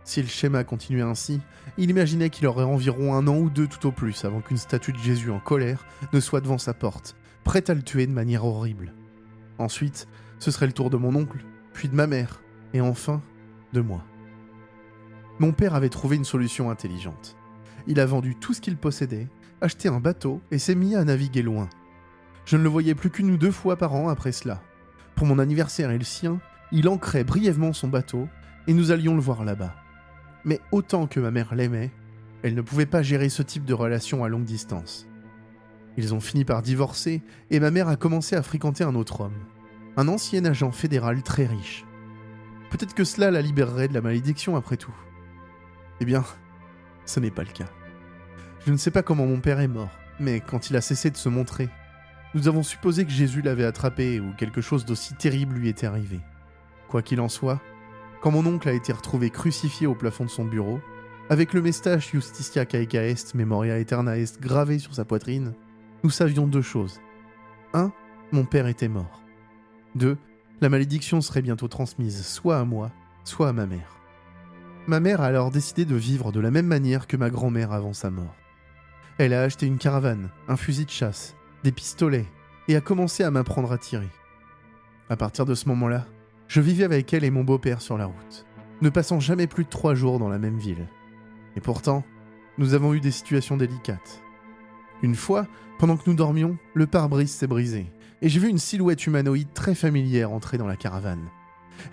Si le schéma continuait ainsi, il imaginait qu'il aurait environ 1 an ou 2 tout au plus avant qu'une statue de Jésus en colère ne soit devant sa porte, prête à le tuer de manière horrible. Ensuite, ce serait le tour de mon oncle, puis de ma mère, et enfin, de moi. Mon père avait trouvé une solution intelligente. Il a vendu tout ce qu'il possédait, acheté un bateau et s'est mis à naviguer loin. Je ne le voyais plus qu'1 ou 2 fois par an après cela. Pour mon anniversaire et le sien, il ancrait brièvement son bateau et nous allions le voir là-bas. Mais autant que ma mère l'aimait, elle ne pouvait pas gérer ce type de relation à longue distance. Ils ont fini par divorcer et ma mère a commencé à fréquenter un autre homme, un ancien agent fédéral très riche. Peut-être que cela la libérerait de la malédiction après tout. Eh bien, ce n'est pas le cas. Je ne sais pas comment mon père est mort, mais quand il a cessé de se montrer, nous avons supposé que Jésus l'avait attrapé ou quelque chose d'aussi terrible lui était arrivé. Quoi qu'il en soit, quand mon oncle a été retrouvé crucifié au plafond de son bureau, avec le message Justitia Caeca Est Memoria Aeterna Est gravé sur sa poitrine, nous savions 2 choses. 1. Mon père était mort. 2. La malédiction serait bientôt transmise soit à moi, soit à ma mère. Ma mère a alors décidé de vivre de la même manière que ma grand-mère avant sa mort. Elle a acheté une caravane, un fusil de chasse, des pistolets, et a commencé à m'apprendre à tirer. À partir de ce moment-là, je vivais avec elle et mon beau-père sur la route, ne passant jamais plus de 3 jours dans la même ville. Et pourtant, nous avons eu des situations délicates. Une fois, pendant que nous dormions, le pare-brise s'est brisé, et j'ai vu une silhouette humanoïde très familière entrer dans la caravane.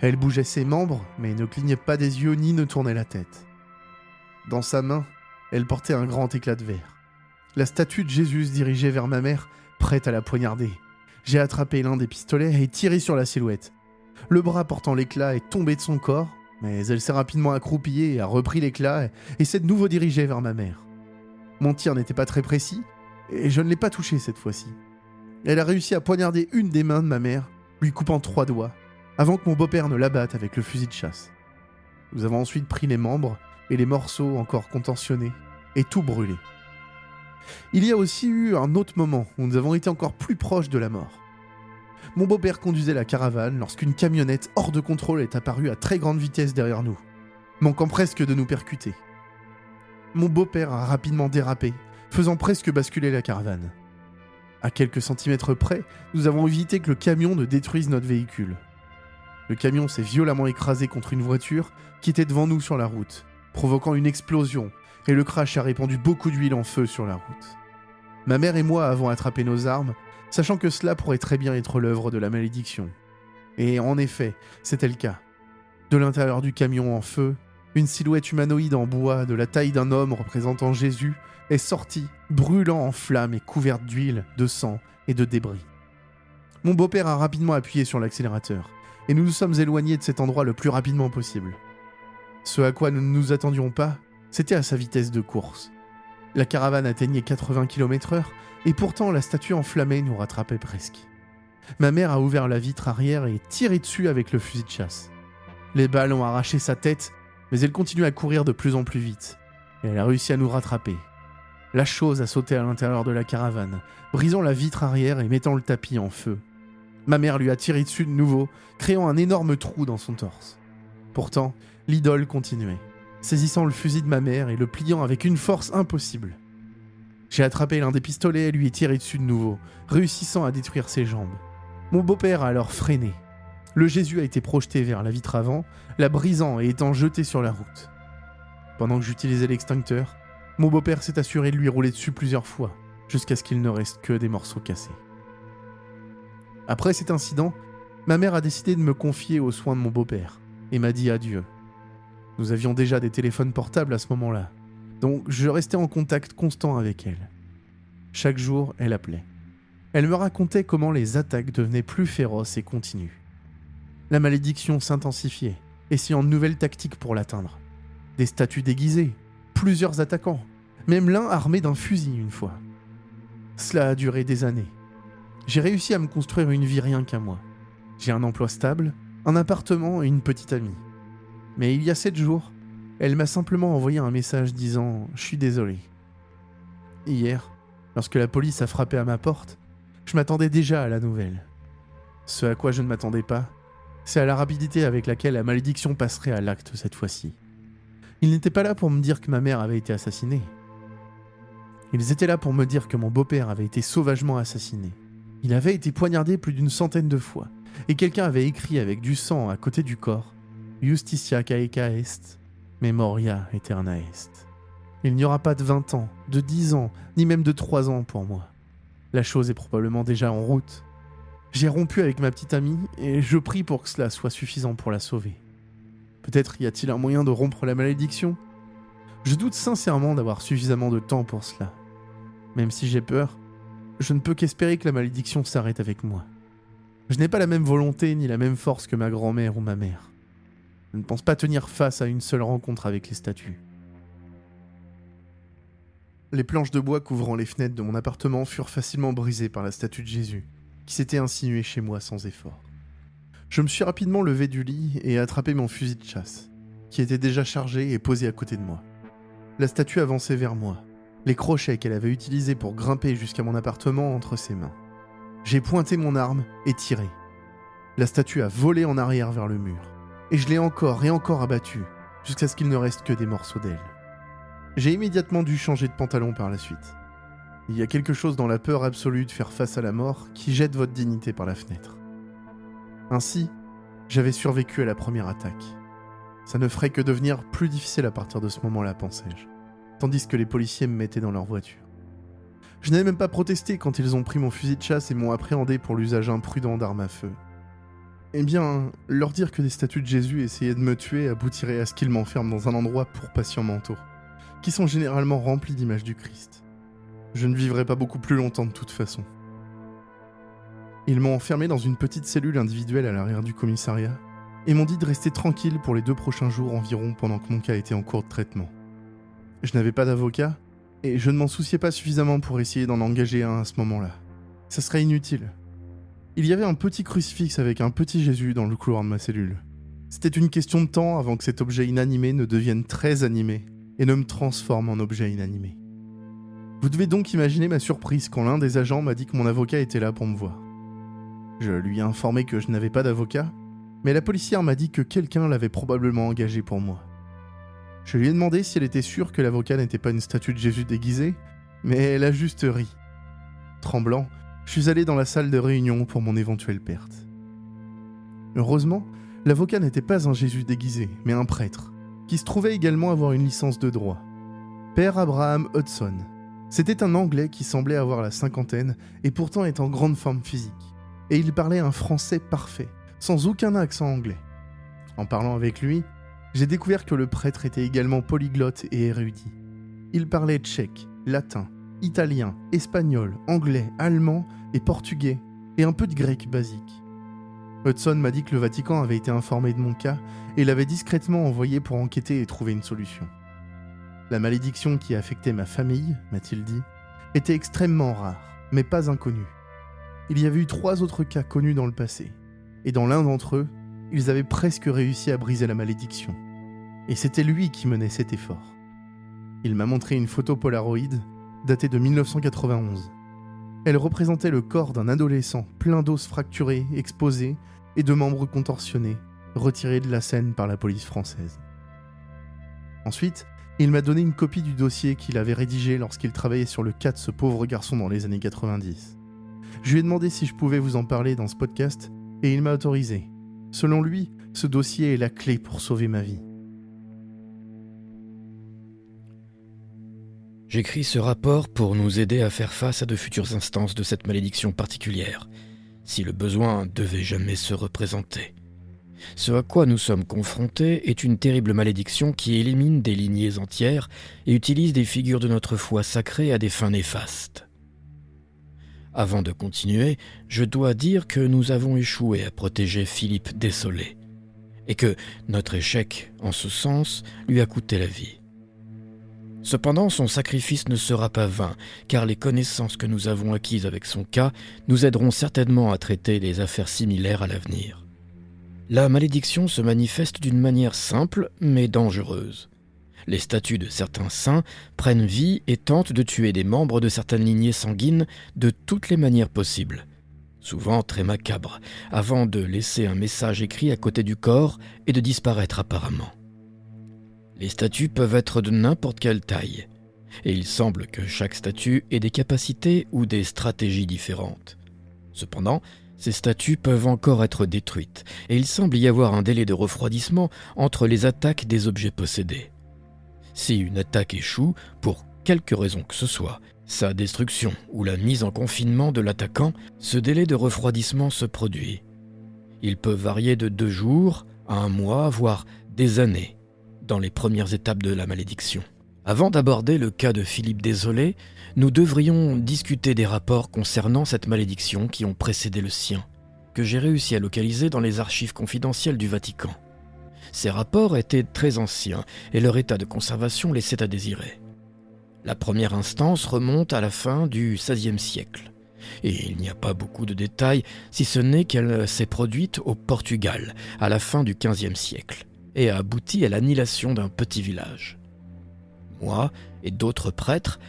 Elle bougeait ses membres, mais ne clignait pas des yeux ni ne tournait la tête. Dans sa main, elle portait un grand éclat de verre. La statue de Jésus se dirigeait vers ma mère, prête à la poignarder. J'ai attrapé l'un des pistolets et tiré sur la silhouette. Le bras portant l'éclat est tombé de son corps, mais elle s'est rapidement accroupie et a repris l'éclat et s'est de nouveau dirigée vers ma mère. Mon tir n'était pas très précis, et je ne l'ai pas touchée cette fois-ci. Elle a réussi à poignarder une des mains de ma mère, lui coupant 3 doigts, avant que mon beau-père ne l'abatte avec le fusil de chasse. Nous avons ensuite pris les membres et les morceaux encore contentionnés, et tout brûlé. Il y a aussi eu un autre moment où nous avons été encore plus proches de la mort. Mon beau-père conduisait la caravane lorsqu'une camionnette hors de contrôle est apparue à très grande vitesse derrière nous, manquant presque de nous percuter. Mon beau-père a rapidement dérapé, faisant presque basculer la caravane. À quelques centimètres près, nous avons évité que le camion ne détruise notre véhicule. Le camion s'est violemment écrasé contre une voiture qui était devant nous sur la route, provoquant une explosion, et le crash a répandu beaucoup d'huile en feu sur la route. Ma mère et moi avons attrapé nos armes, sachant que cela pourrait très bien être l'œuvre de la malédiction. Et en effet, c'était le cas. De l'intérieur du camion en feu, une silhouette humanoïde en bois de la taille d'un homme représentant Jésus est sortie, brûlant en flammes et couverte d'huile, de sang et de débris. Mon beau-père a rapidement appuyé sur l'accélérateur, et nous nous sommes éloignés de cet endroit le plus rapidement possible. Ce à quoi nous ne nous attendions pas, c'était à sa vitesse de course. La caravane atteignait 80 km/h, et pourtant la statue enflammée nous rattrapait presque. Ma mère a ouvert la vitre arrière et tiré dessus avec le fusil de chasse. Les balles ont arraché sa tête, mais elle continue à courir de plus en plus vite, et elle a réussi à nous rattraper. La chose a sauté à l'intérieur de la caravane, brisant la vitre arrière et mettant le tapis en feu. Ma mère lui a tiré dessus de nouveau, créant un énorme trou dans son torse. Pourtant, l'idole continuait, saisissant le fusil de ma mère et le pliant avec une force impossible. J'ai attrapé l'un des pistolets et lui ai tiré dessus de nouveau, réussissant à détruire ses jambes. Mon beau-père a alors freiné. Le Jésus a été projeté vers la vitre avant, la brisant et étant jeté sur la route. Pendant que j'utilisais l'extincteur, mon beau-père s'est assuré de lui rouler dessus plusieurs fois, jusqu'à ce qu'il ne reste que des morceaux cassés. Après cet incident, ma mère a décidé de me confier aux soins de mon beau-père, et m'a dit adieu. Nous avions déjà des téléphones portables à ce moment-là, donc je restais en contact constant avec elle. Chaque jour, elle appelait. Elle me racontait comment les attaques devenaient plus féroces et continues. La malédiction s'intensifiait, essayant de nouvelles tactiques pour l'atteindre. Des statues déguisées, plusieurs attaquants, même l'un armé d'un fusil une fois. Cela a duré des années. J'ai réussi à me construire une vie rien qu'à moi. J'ai un emploi stable, un appartement et une petite amie. Mais il y a 7 jours, elle m'a simplement envoyé un message disant « Je suis désolé ». Hier, lorsque la police a frappé à ma porte, je m'attendais déjà à la nouvelle. Ce à quoi je ne m'attendais pas, c'est à la rapidité avec laquelle la malédiction passerait à l'acte cette fois-ci. Ils n'étaient pas là pour me dire que ma mère avait été assassinée. Ils étaient là pour me dire que mon beau-père avait été sauvagement assassiné. Il avait été poignardé plus d'une centaine de fois, et quelqu'un avait écrit avec du sang à côté du corps « Justitia caeca est, memoria aeterna est ». Il n'y aura pas de 20 ans, de 10 ans, ni même de 3 ans pour moi. La chose est probablement déjà en route. J'ai rompu avec ma petite amie, et je prie pour que cela soit suffisant pour la sauver. Peut-être y a-t-il un moyen de rompre la malédiction ? Je doute sincèrement d'avoir suffisamment de temps pour cela. Même si j'ai peur, je ne peux qu'espérer que la malédiction s'arrête avec moi. Je n'ai pas la même volonté ni la même force que ma grand-mère ou ma mère. Je ne pense pas tenir face à une seule rencontre avec les statues. Les planches de bois couvrant les fenêtres de mon appartement furent facilement brisées par la statue de Jésus, qui s'était insinuée chez moi sans effort. Je me suis rapidement levé du lit et attrapé mon fusil de chasse, qui était déjà chargé et posé à côté de moi. La statue avançait vers moi, les crochets qu'elle avait utilisés pour grimper jusqu'à mon appartement entre ses mains. J'ai pointé mon arme et tiré. La statue a volé en arrière vers le mur, et je l'ai encore et encore abattue, jusqu'à ce qu'il ne reste que des morceaux d'elle. J'ai immédiatement dû changer de pantalon par la suite. Il y a quelque chose dans la peur absolue de faire face à la mort qui jette votre dignité par la fenêtre. Ainsi, j'avais survécu à la première attaque. Ça ne ferait que devenir plus difficile à partir de ce moment-là, pensais-je, tandis que les policiers me mettaient dans leur voiture. Je n'avais même pas protesté quand ils ont pris mon fusil de chasse et m'ont appréhendé pour l'usage imprudent d'armes à feu. Eh bien, leur dire que des statues de Jésus essayaient de me tuer aboutirait à ce qu'ils m'enferment dans un endroit pour patients mentaux, qui sont généralement remplis d'images du Christ. Je ne vivrai pas beaucoup plus longtemps de toute façon. Ils m'ont enfermé dans une petite cellule individuelle à l'arrière du commissariat et m'ont dit de rester tranquille pour les 2 prochains jours environ pendant que mon cas était en cours de traitement. Je n'avais pas d'avocat et je ne m'en souciais pas suffisamment pour essayer d'en engager un à ce moment-là. Ça serait inutile. Il y avait un petit crucifix avec un petit Jésus dans le couloir de ma cellule. C'était une question de temps avant que cet objet inanimé ne devienne très animé et ne me transforme en objet inanimé. Vous devez donc imaginer ma surprise quand l'un des agents m'a dit que mon avocat était là pour me voir. Je lui ai informé que je n'avais pas d'avocat, mais la policière m'a dit que quelqu'un l'avait probablement engagé pour moi. Je lui ai demandé si elle était sûre que l'avocat n'était pas une statue de Jésus déguisée, mais elle a juste ri. Tremblant, je suis allé dans la salle de réunion pour mon éventuelle perte. Heureusement, l'avocat n'était pas un Jésus déguisé, mais un prêtre, qui se trouvait également avoir une licence de droit. Père Abraham Hudson. C'était un Anglais qui semblait avoir la cinquantaine et pourtant est en grande forme physique. Et il parlait un français parfait, sans aucun accent anglais. En parlant avec lui, j'ai découvert que le prêtre était également polyglotte et érudit. Il parlait tchèque, latin, italien, espagnol, anglais, allemand et portugais, et un peu de grec basique. Hudson m'a dit que le Vatican avait été informé de mon cas et l'avait discrètement envoyé pour enquêter et trouver une solution. La malédiction qui affectait ma famille, m'a-t-il dit, était extrêmement rare, mais pas inconnue. Il y avait eu 3 autres cas connus dans le passé, et dans l'un d'entre eux, ils avaient presque réussi à briser la malédiction. Et c'était lui qui menait cet effort. Il m'a montré une photo Polaroid, datée de 1991. Elle représentait le corps d'un adolescent plein d'os fracturés, exposés, et de membres contorsionnés, retirés de la scène par la police française. Ensuite, il m'a donné une copie du dossier qu'il avait rédigé lorsqu'il travaillait sur le cas de ce pauvre garçon dans les années 90. Je lui ai demandé si je pouvais vous en parler dans ce podcast, et il m'a autorisé. Selon lui, ce dossier est la clé pour sauver ma vie.
J'écris ce rapport pour nous aider à faire face à de futures instances de cette malédiction particulière, si le besoin devait jamais se représenter. Ce à quoi nous sommes confrontés est une terrible malédiction qui élimine des lignées entières et utilise des figures de notre foi sacrée à des fins néfastes. Avant de continuer, je dois dire que nous avons échoué à protéger Philippe Dessolé, et que notre échec, en ce sens, lui a coûté la vie. Cependant, son sacrifice ne sera pas vain, car les connaissances que nous avons acquises avec son cas nous aideront certainement à traiter des affaires similaires à l'avenir. La malédiction se manifeste d'une manière simple mais dangereuse. Les statues de certains saints prennent vie et tentent de tuer des membres de certaines lignées sanguines de toutes les manières possibles, souvent très macabres, avant de laisser un message écrit à côté du corps et de disparaître apparemment. Les statues peuvent être de n'importe quelle taille, et il semble que chaque statue ait des capacités ou des stratégies différentes. Cependant, ces statues peuvent encore être détruites, et il semble y avoir un délai de refroidissement entre les attaques des objets possédés. Si une attaque échoue, pour quelque raison que ce soit, sa destruction ou la mise en confinement de l'attaquant, ce délai de refroidissement se produit. Il peut varier de 2 jours à 1 mois, voire des années, dans les premières étapes de la malédiction. Avant d'aborder le cas de Philippe Désolé, nous devrions discuter des rapports concernant cette malédiction qui ont précédé le sien, que j'ai réussi à localiser dans les archives confidentielles du Vatican. Ces rapports étaient très anciens et leur état de conservation laissait à désirer. La première instance remonte à la fin du XVIe siècle, et il n'y a pas beaucoup de détails si ce n'est qu'elle s'est produite au Portugal à la fin du XVe siècle et a abouti à l'annihilation d'un petit village. Moi et d'autres prêtres,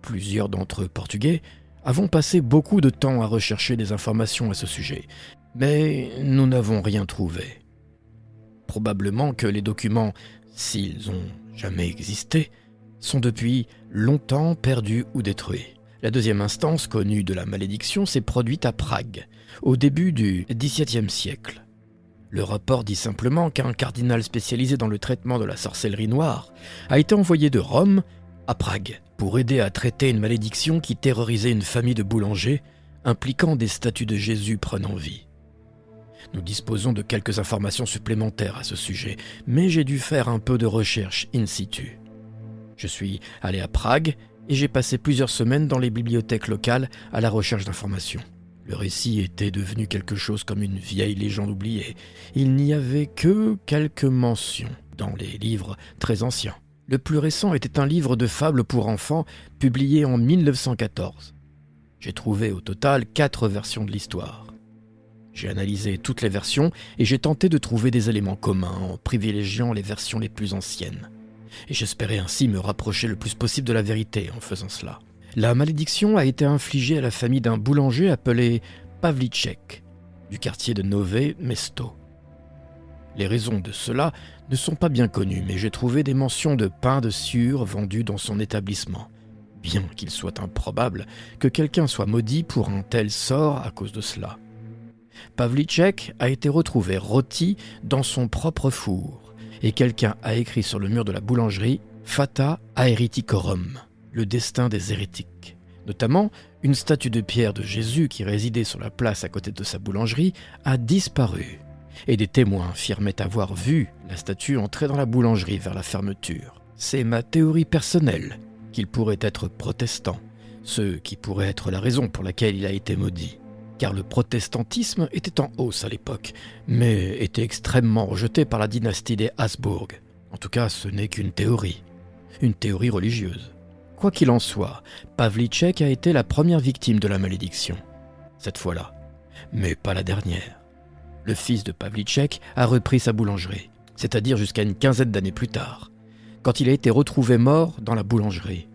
plusieurs d'entre eux portugais, avons passé beaucoup de temps à rechercher des informations à ce sujet, mais nous n'avons rien trouvé. Probablement que les documents, s'ils ont jamais existé, sont depuis longtemps perdus ou détruits. La deuxième instance connue de la malédiction s'est produite à Prague, au début du XVIIe siècle. Le rapport dit simplement qu'un cardinal spécialisé dans le traitement de la sorcellerie noire a été envoyé de Rome à Prague pour aider à traiter une malédiction qui terrorisait une famille de boulangers, impliquant des statues de Jésus prenant vie. Nous disposons de quelques informations supplémentaires à ce sujet, mais j'ai dû faire un peu de recherche in situ. Je suis allé à Prague et j'ai passé plusieurs semaines dans les bibliothèques locales à la recherche d'informations. Le récit était devenu quelque chose comme une vieille légende oubliée. Il n'y avait que quelques mentions dans les livres très anciens. Le plus récent était un livre de fables pour enfants publié en 1914. J'ai trouvé au total 4 versions de l'histoire. J'ai analysé toutes les versions et j'ai tenté de trouver des éléments communs en privilégiant les versions les plus anciennes. Et j'espérais ainsi me rapprocher le plus possible de la vérité en faisant cela. La malédiction a été infligée à la famille d'un boulanger appelé Pavlíček, du quartier de Nové Město. Les raisons de cela ne sont pas bien connues, mais j'ai trouvé des mentions de pain de sciure vendu dans son établissement, bien qu'il soit improbable que quelqu'un soit maudit pour un tel sort à cause de cela. Pavlíček a été retrouvé rôti dans son propre four, et quelqu'un a écrit sur le mur de la boulangerie « Fata Haereticorum », le destin des hérétiques. Notamment, une statue de pierre de Jésus qui résidait sur la place à côté de sa boulangerie a disparu, et des témoins affirmaient avoir vu la statue entrer dans la boulangerie vers la fermeture. C'est ma théorie personnelle qu'il pourrait être protestant, ce qui pourrait être la raison pour laquelle il a été maudit. Car le protestantisme était en hausse à l'époque, mais était extrêmement rejeté par la dynastie des Habsbourg. En tout cas, ce n'est qu'une théorie religieuse. Quoi qu'il en soit, Pavlíček a été la première victime de la malédiction, cette fois-là, mais pas la dernière. Le fils de Pavlíček a repris sa boulangerie, c'est-à-dire jusqu'à une quinzaine d'années plus tard, quand il a été retrouvé mort dans la boulangerie.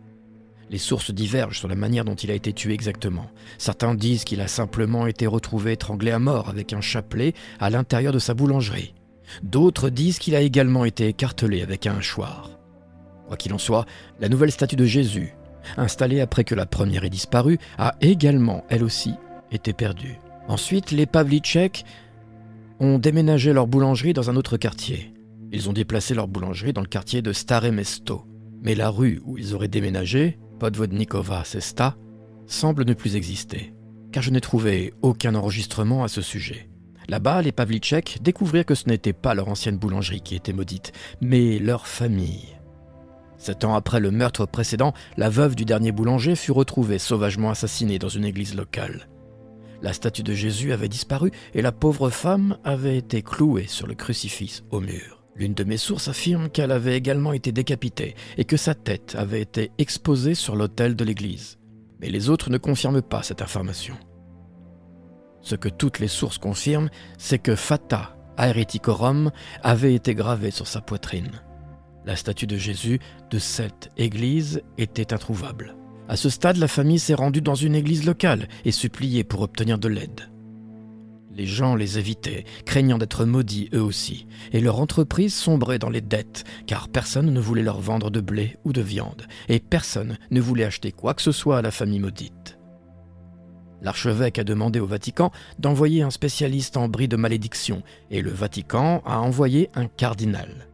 Les sources divergent sur la manière dont il a été tué exactement. Certains disent qu'il a simplement été retrouvé étranglé à mort avec un chapelet à l'intérieur de sa boulangerie. D'autres disent qu'il a également été écartelé avec un hachoir. Quoi qu'il en soit, la nouvelle statue de Jésus, installée après que la première ait disparu, a également, elle aussi, été perdue. Ensuite, les Pavlíček ont déménagé leur boulangerie dans un autre quartier. Ils ont déplacé leur boulangerie dans le quartier de Staré Město. Mais la rue où ils auraient déménagé, Podvodníková cesta, semble ne plus exister, car je n'ai trouvé aucun enregistrement à ce sujet. Là-bas, les Pavlíček découvrirent que ce n'était pas leur ancienne boulangerie qui était maudite, mais leur famille. 7 ans après le meurtre précédent, la veuve du dernier boulanger fut retrouvée sauvagement assassinée dans une église locale. La statue de Jésus avait disparu et la pauvre femme avait été clouée sur le crucifix au mur. L'une de mes sources affirme qu'elle avait également été décapitée et que sa tête avait été exposée sur l'autel de l'église. Mais les autres ne confirment pas cette information. Ce que toutes les sources confirment, c'est que Fata Aereticorum avait été gravée sur sa poitrine. La statue de Jésus de cette église était introuvable. À ce stade, la famille s'est rendue dans une église locale et suppliée pour obtenir de l'aide. Les gens les évitaient, craignant d'être maudits eux aussi, et leur entreprise sombrait dans les dettes, car personne ne voulait leur vendre de blé ou de viande, et personne ne voulait acheter quoi que ce soit à la famille maudite. L'archevêque a demandé au Vatican d'envoyer un spécialiste en bris de malédiction, et le Vatican a envoyé un cardinal.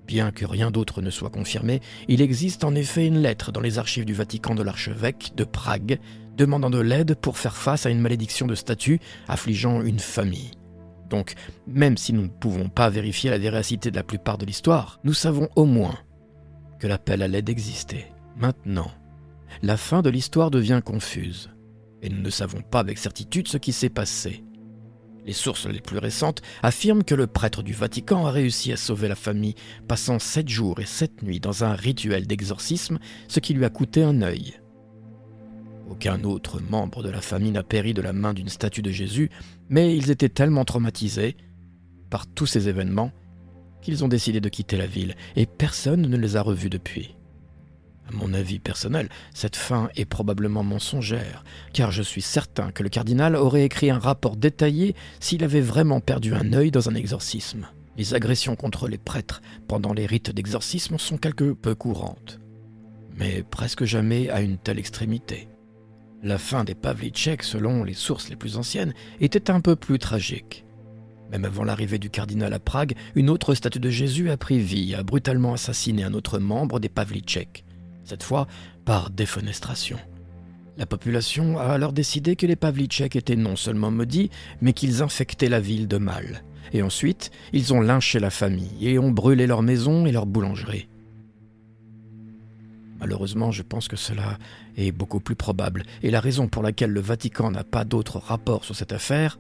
Bien que rien d'autre ne soit confirmé, il existe en effet une lettre dans les archives du Vatican de l'archevêque de Prague demandant de l'aide pour faire face à une malédiction de statue affligeant une famille. Donc, même si nous ne pouvons pas vérifier la véracité de la plupart de l'histoire, nous savons au moins que l'appel à l'aide existait. Maintenant, la fin de l'histoire devient confuse, et nous ne savons pas avec certitude ce qui s'est passé. Les sources les plus récentes affirment que le prêtre du Vatican a réussi à sauver la famille, passant 7 jours et 7 nuits dans un rituel d'exorcisme, ce qui lui a coûté un œil. Aucun autre membre de la famille n'a péri de la main d'une statue de Jésus, mais ils étaient tellement traumatisés par tous ces événements qu'ils ont décidé de quitter la ville, et personne ne les a revus depuis. À mon avis personnel, cette fin est probablement mensongère, car je suis certain que le cardinal aurait écrit un rapport détaillé s'il avait vraiment perdu un œil dans un exorcisme. Les agressions contre les prêtres pendant les rites d'exorcisme sont quelque peu courantes, mais presque jamais à une telle extrémité. La fin des Pavlíček, selon les sources les plus anciennes, était un peu plus tragique. Même avant l'arrivée du cardinal à Prague, une autre statue de Jésus a pris vie et a brutalement assassiné un autre membre des Pavlíček, cette fois par défenestration. La population a alors décidé que les Pavlíček étaient non seulement maudits, mais qu'ils infectaient la ville de mal. Et ensuite, ils ont lynché la famille et ont brûlé leur maison et leur boulangerie. Malheureusement, je pense que cela est beaucoup plus probable, et la raison pour laquelle le Vatican n'a pas d'autre rapport sur cette affaire,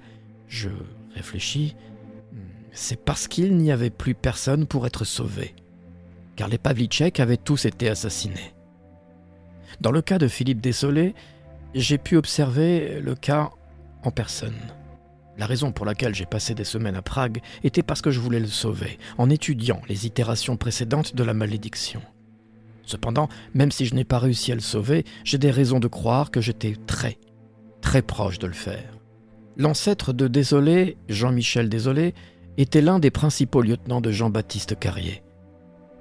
je réfléchis, c'est parce qu'il n'y avait plus personne pour être sauvé, car les Pavlíček avaient tous été assassinés. Dans le cas de Philippe Desolé, j'ai pu observer le cas en personne. La raison pour laquelle j'ai passé des semaines à Prague était parce que je voulais le sauver, en étudiant les itérations précédentes de la malédiction. Cependant, même si je n'ai pas réussi à le sauver, j'ai des raisons de croire que j'étais très, très proche de le faire. L'ancêtre de Desolé, Jean-Michel Desolé, était l'un des principaux lieutenants de Jean-Baptiste Carrier,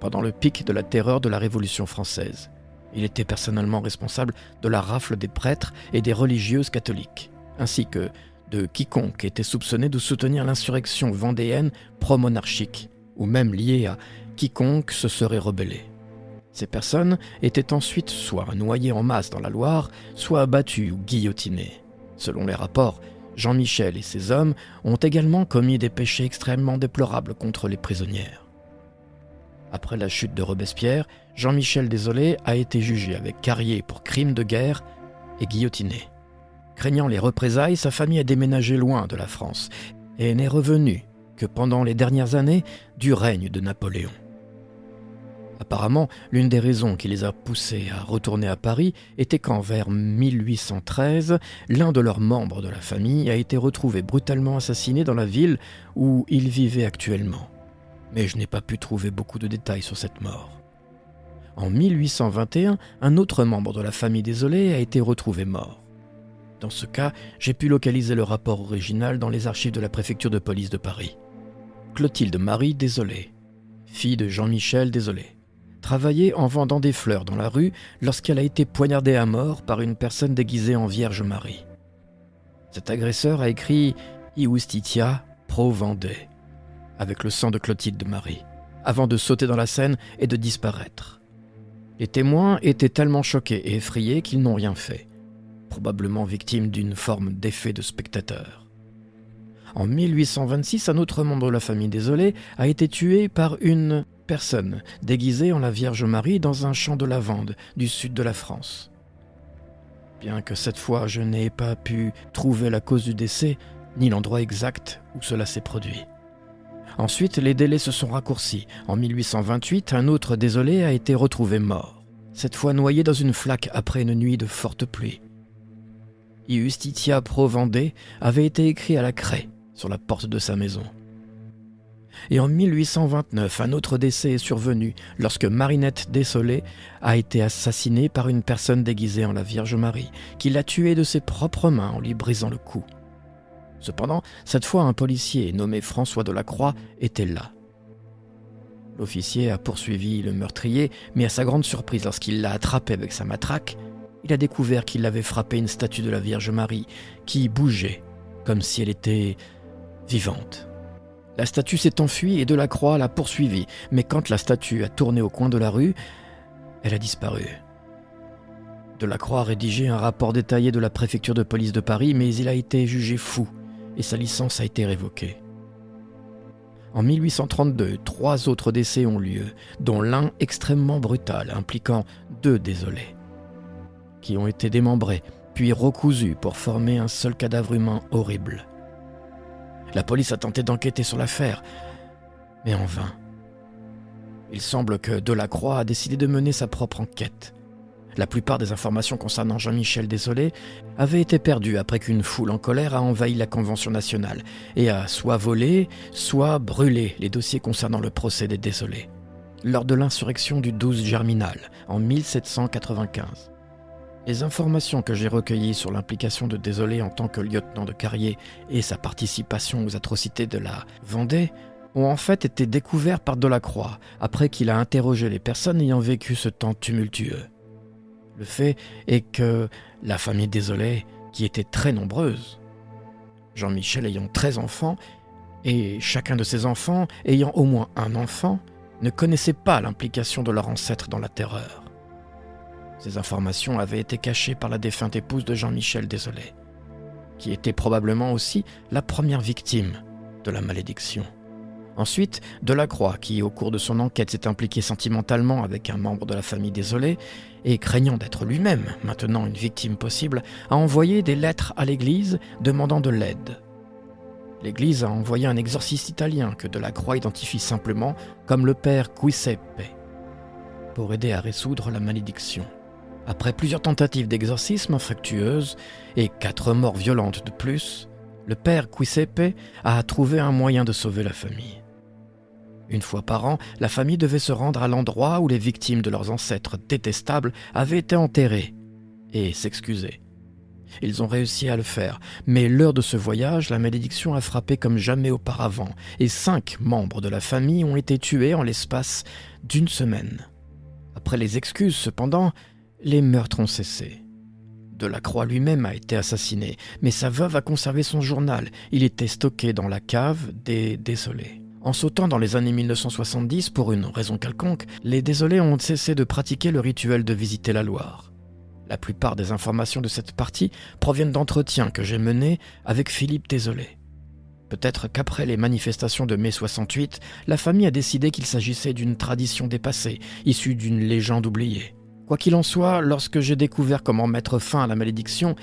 pendant le pic de la terreur de la Révolution française. Il était personnellement responsable de la rafle des prêtres et des religieuses catholiques, ainsi que de quiconque était soupçonné de soutenir l'insurrection vendéenne pro-monarchique, ou même lié à quiconque se serait rebellé. Ces personnes étaient ensuite soit noyées en masse dans la Loire, soit abattues ou guillotinées. Selon les rapports, Jean-Michel et ses hommes ont également commis des péchés extrêmement déplorables contre les prisonnières. Après la chute de Robespierre, Jean-Michel Desolé a été jugé avec Carrier pour crime de guerre et guillotiné. Craignant les représailles, sa famille a déménagé loin de la France et n'est revenue que pendant les dernières années du règne de Napoléon. Apparemment, l'une des raisons qui les a poussés à retourner à Paris était qu'en vers 1813, l'un de leurs membres de la famille a été retrouvé brutalement assassiné dans la ville où il vivait actuellement. Mais je n'ai pas pu trouver beaucoup de détails sur cette mort. En 1821, un autre membre de la famille Desolé a été retrouvé mort. Dans ce cas, j'ai pu localiser le rapport original dans les archives de la préfecture de police de Paris. Clotilde Marie Desolé, fille de Jean-Michel Desolé, travaillait en vendant des fleurs dans la rue lorsqu'elle a été poignardée à mort par une personne déguisée en Vierge Marie. Cet agresseur a écrit « Iustitia pro Vendée » avec le sang de Clotilde Marie, avant de sauter dans la Seine et de disparaître. Les témoins étaient tellement choqués et effrayés qu'ils n'ont rien fait, probablement victimes d'une forme d'effet de spectateur. En 1826, un autre membre de la famille Desolé a été tué par une personne déguisée en la Vierge Marie dans un champ de lavande du sud de la France. Bien que cette fois je n'ai pas pu trouver la cause du décès ni l'endroit exact où cela s'est produit. Ensuite, les délais se sont raccourcis. En 1828, un autre désolé a été retrouvé mort, cette fois noyé dans une flaque après une nuit de forte pluie. Iustitia pro Vendée avait été écrit à la craie sur la porte de sa maison. Et en 1829, un autre décès est survenu lorsque Marinette Desolé a été assassinée par une personne déguisée en la Vierge Marie, qui l'a tuée de ses propres mains en lui brisant le cou. Cependant, cette fois, un policier nommé François Delacroix était là. L'officier a poursuivi le meurtrier, mais à sa grande surprise, lorsqu'il l'a attrapé avec sa matraque, il a découvert qu'il avait frappé une statue de la Vierge Marie qui bougeait comme si elle était vivante. La statue s'est enfuie et Delacroix l'a poursuivie, mais quand la statue a tourné au coin de la rue, elle a disparu. Delacroix a rédigé un rapport détaillé de la préfecture de police de Paris, mais il a été jugé fou et sa licence a été révoquée. En 1832, 3 autres décès ont lieu, dont l'un extrêmement brutal, impliquant 2 désolés, qui ont été démembrés, puis recousus pour former un seul cadavre humain horrible. La police a tenté d'enquêter sur l'affaire, mais en vain. Il semble que Delacroix a décidé de mener sa propre enquête. La plupart des informations concernant Jean-Michel Desolé avaient été perdues après qu'une foule en colère a envahi la Convention nationale et a soit volé, soit brûlé les dossiers concernant le procès des Désolés, lors de l'insurrection du 12 Germinal en 1795. Les informations que j'ai recueillies sur l'implication de Desolé en tant que lieutenant de carrier et sa participation aux atrocités de la Vendée ont en fait été découvertes par Delacroix après qu'il a interrogé les personnes ayant vécu ce temps tumultueux. Le fait est que la famille Desolé, qui était très nombreuse, Jean-Michel ayant 13 enfants et chacun de ses enfants ayant au moins un enfant, ne connaissait pas l'implication de leur ancêtre dans la terreur. Ces informations avaient été cachées par la défunte épouse de Jean-Michel Desolé, qui était probablement aussi la première victime de la malédiction. Ensuite, Delacroix, qui au cours de son enquête s'est impliqué sentimentalement avec un membre de la famille Desolé, et craignant d'être lui-même maintenant une victime possible, a envoyé des lettres à l'église demandant de l'aide. L'église a envoyé un exorciste italien que Delacroix identifie simplement comme le père Giuseppe, pour aider à résoudre la malédiction. Après plusieurs tentatives d'exorcisme infructueuses et 4 morts violentes de plus, le père Giuseppe a trouvé un moyen de sauver la famille. Une fois par an, la famille devait se rendre à l'endroit où les victimes de leurs ancêtres détestables avaient été enterrées et s'excuser. Ils ont réussi à le faire, mais l'heure de ce voyage, la malédiction a frappé comme jamais auparavant et 5 membres de la famille ont été tués en l'espace d'1 semaine. Après les excuses, cependant, les meurtres ont cessé. Delacroix lui-même a été assassiné, mais sa veuve a conservé son journal. Il était stocké dans la cave des Désolés. En sautant dans les années 1970, pour une raison quelconque, les Désolés ont cessé de pratiquer le rituel de visiter la Loire. La plupart des informations de cette partie proviennent d'entretiens que j'ai menés avec Philippe Désolé. Peut-être qu'après les manifestations de mai 68, la famille a décidé qu'il s'agissait d'une tradition dépassée, issue d'une légende oubliée. Quoi qu'il en soit, lorsque j'ai découvert comment mettre fin à la malédiction,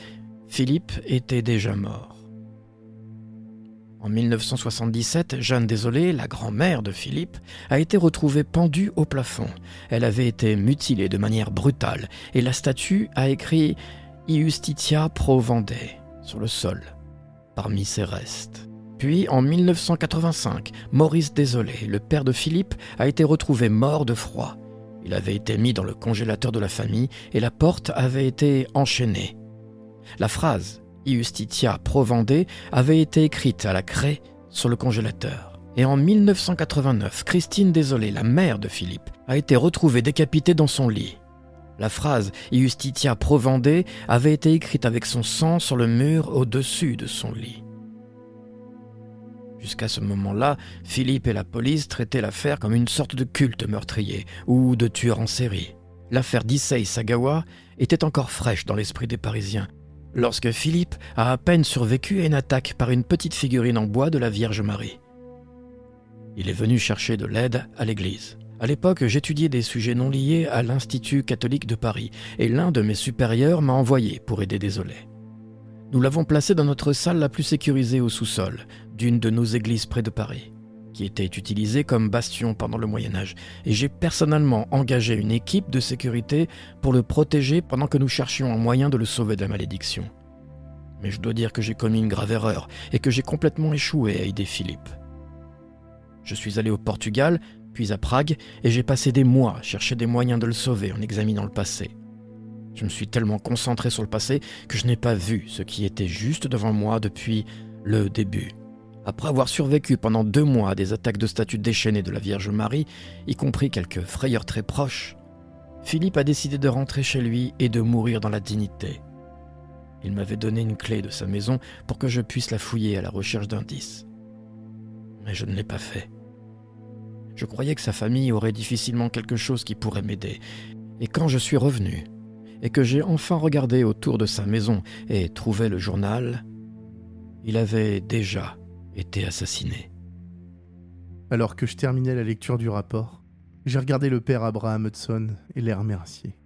Philippe était déjà mort. En 1977, Jeanne Désolé, la grand-mère de Philippe, a été retrouvée pendue au plafond. Elle avait été mutilée de manière brutale et la statue a écrit « Iustitia pro Vendée » sur le sol, parmi ses restes. Puis, en 1985, Maurice Désolé, le père de Philippe, a été retrouvé mort de froid. Il avait été mis dans le congélateur de la famille et la porte avait été enchaînée. La phrase « Iustitia pro Vendée » avait été écrite à la craie sur le congélateur. Et en 1989, Christine Désolé, la mère de Philippe, a été retrouvée décapitée dans son lit. La phrase « Iustitia pro Vendée » avait été écrite avec son sang sur le mur au-dessus de son lit. Jusqu'à ce moment-là, Philippe et la police traitaient l'affaire comme une sorte de culte meurtrier ou de tueur en série. L'affaire d'Issei Sagawa était encore fraîche dans l'esprit des Parisiens, lorsque Philippe a à peine survécu à une attaque par une petite figurine en bois de la Vierge Marie. Il est venu chercher de l'aide à l'église. À l'époque, j'étudiais des sujets non liés à l'Institut catholique de Paris, et l'un de mes supérieurs m'a envoyé pour aider Désolé. Nous l'avons placé dans notre salle la plus sécurisée au sous-sol, d'une de nos églises près de Paris, qui était utilisé comme bastion pendant le Moyen-Âge, et j'ai personnellement engagé une équipe de sécurité pour le protéger pendant que nous cherchions un moyen de le sauver de la malédiction. Mais je dois dire que j'ai commis une grave erreur et que j'ai complètement échoué à aider Philippe. Je suis allé au Portugal, puis à Prague, et j'ai passé des mois à chercher des moyens de le sauver en examinant le passé. Je me suis tellement concentré sur le passé que je n'ai pas vu ce qui était juste devant moi depuis le début. Après avoir survécu pendant 2 mois à des attaques de statues déchaînées de la Vierge Marie, y compris quelques frayeurs très proches, Philippe a décidé de rentrer chez lui et de mourir dans la dignité. Il m'avait donné une clé de sa maison pour que je puisse la fouiller à la recherche d'indices. Mais je ne l'ai pas fait. Je croyais que sa famille aurait difficilement quelque chose qui pourrait m'aider. Et quand je suis revenu, et que j'ai enfin regardé autour de sa maison et trouvé le journal, il avait déjà été assassiné.
Alors que je terminais la lecture du rapport, j'ai regardé le père Abraham Hudson et l'air Mercier.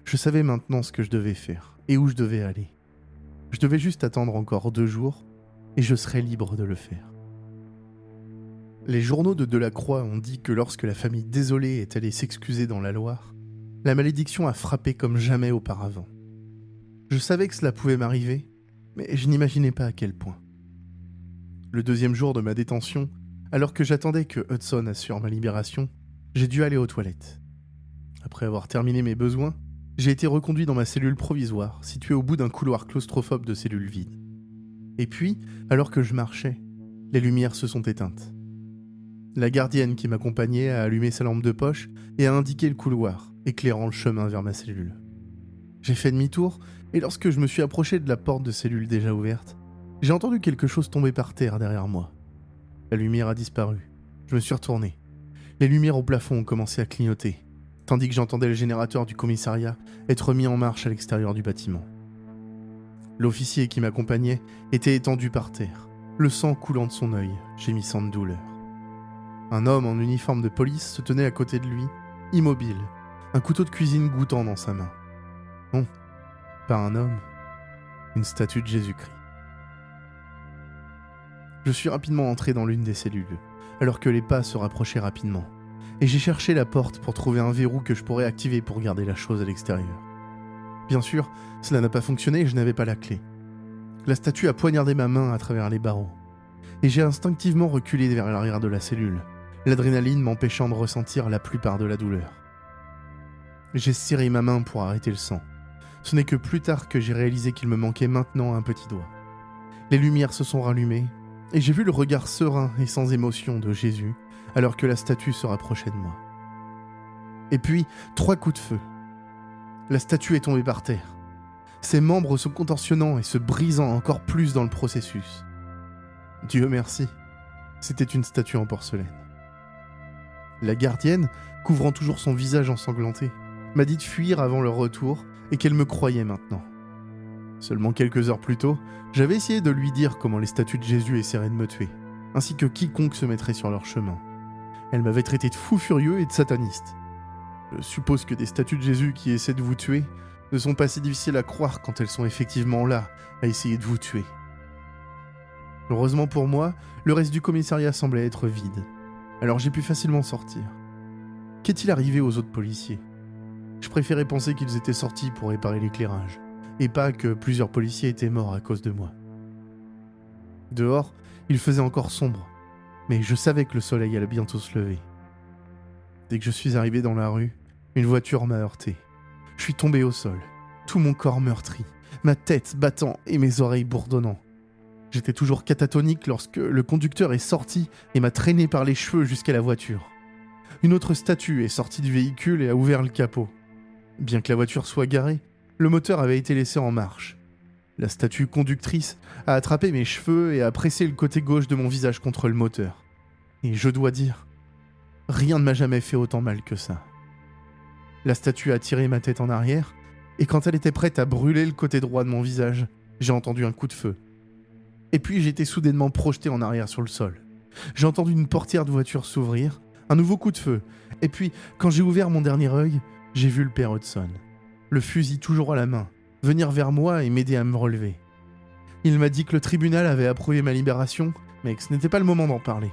Je savais maintenant ce que je devais faire et où je devais aller. Je devais juste attendre encore 2 jours et je serais libre de le faire. Les journaux de Delacroix ont dit que lorsque la famille désolée est allée s'excuser dans la Loire, la malédiction a frappé comme jamais auparavant. Je savais que cela pouvait m'arriver, mais je n'imaginais pas à quel point. Le 2e jour de ma détention, alors que j'attendais que Hudson assure ma libération, j'ai dû aller aux toilettes. Après avoir terminé mes besoins, j'ai été reconduit dans ma cellule provisoire, située au bout d'un couloir claustrophobe de cellules vides. Et puis, alors que je marchais, les lumières se sont éteintes. La gardienne qui m'accompagnait a allumé sa lampe de poche et a indiqué le couloir, éclairant le chemin vers ma cellule. J'ai fait demi-tour, et lorsque je me suis approché de la porte de cellule déjà ouverte, j'ai entendu quelque chose tomber par terre derrière moi. La lumière a disparu. Je me suis retourné. Les lumières au plafond ont commencé à clignoter, tandis que j'entendais le générateur du commissariat être mis en marche à l'extérieur du bâtiment. L'officier qui m'accompagnait était étendu par terre, le sang coulant de son œil, gémissant de douleur. Un homme en uniforme de police se tenait à côté de lui, immobile, un couteau de cuisine goûtant dans sa main. Non, pas un homme, une statue de Jésus-Christ. Je suis rapidement entré dans l'une des cellules, alors que les pas se rapprochaient rapidement, et j'ai cherché la porte pour trouver un verrou que je pourrais activer pour garder la chose à l'extérieur. Bien sûr, cela n'a pas fonctionné et je n'avais pas la clé. La statue a poignardé ma main à travers les barreaux, et j'ai instinctivement reculé vers l'arrière de la cellule, l'adrénaline m'empêchant de ressentir la plupart de la douleur. J'ai serré ma main pour arrêter le sang. Ce n'est que plus tard que j'ai réalisé qu'il me manquait maintenant un petit doigt. Les lumières se sont rallumées, et j'ai vu le regard serein et sans émotion de Jésus, alors que la statue se rapprochait de moi. Et puis, 3 coups de feu. La statue est tombée par terre, ses membres se contorsionnant et se brisant encore plus dans le processus. Dieu merci, c'était une statue en porcelaine. La gardienne, couvrant toujours son visage ensanglanté, m'a dit de fuir avant leur retour et qu'elle me croyait maintenant. Seulement quelques heures plus tôt, j'avais essayé de lui dire comment les statues de Jésus essaieraient de me tuer, ainsi que quiconque se mettrait sur leur chemin. Elle m'avait traité de fou furieux et de sataniste. Je suppose que des statues de Jésus qui essaient de vous tuer ne sont pas si difficiles à croire quand elles sont effectivement là, à essayer de vous tuer. Heureusement pour moi, le reste du commissariat semblait être vide, alors j'ai pu facilement sortir. Qu'est-il arrivé aux autres policiers ? Je préférais penser qu'ils étaient sortis pour réparer l'éclairage, et pas que plusieurs policiers étaient morts à cause de moi. Dehors, il faisait encore sombre, mais je savais que le soleil allait bientôt se lever. Dès que je suis arrivé dans la rue, une voiture m'a heurté. Je suis tombé au sol, tout mon corps meurtri, ma tête battant et mes oreilles bourdonnant. J'étais toujours catatonique lorsque le conducteur est sorti et m'a traîné par les cheveux jusqu'à la voiture. Une autre statue est sortie du véhicule et a ouvert le capot. Bien que la voiture soit garée, le moteur avait été laissé en marche. La statue conductrice a attrapé mes cheveux et a pressé le côté gauche de mon visage contre le moteur. Et je dois dire, rien ne m'a jamais fait autant mal que ça. La statue a tiré ma tête en arrière, et quand elle était prête à brûler le côté droit de mon visage, j'ai entendu un coup de feu. Et puis j'ai été soudainement projeté en arrière sur le sol. J'ai entendu une portière de voiture s'ouvrir, un nouveau coup de feu, et puis quand j'ai ouvert mon dernier œil, j'ai vu le père Hudson, le fusil toujours à la main, venir vers moi et m'aider à me relever. Il m'a dit que le tribunal avait approuvé ma libération, mais que ce n'était pas le moment d'en parler.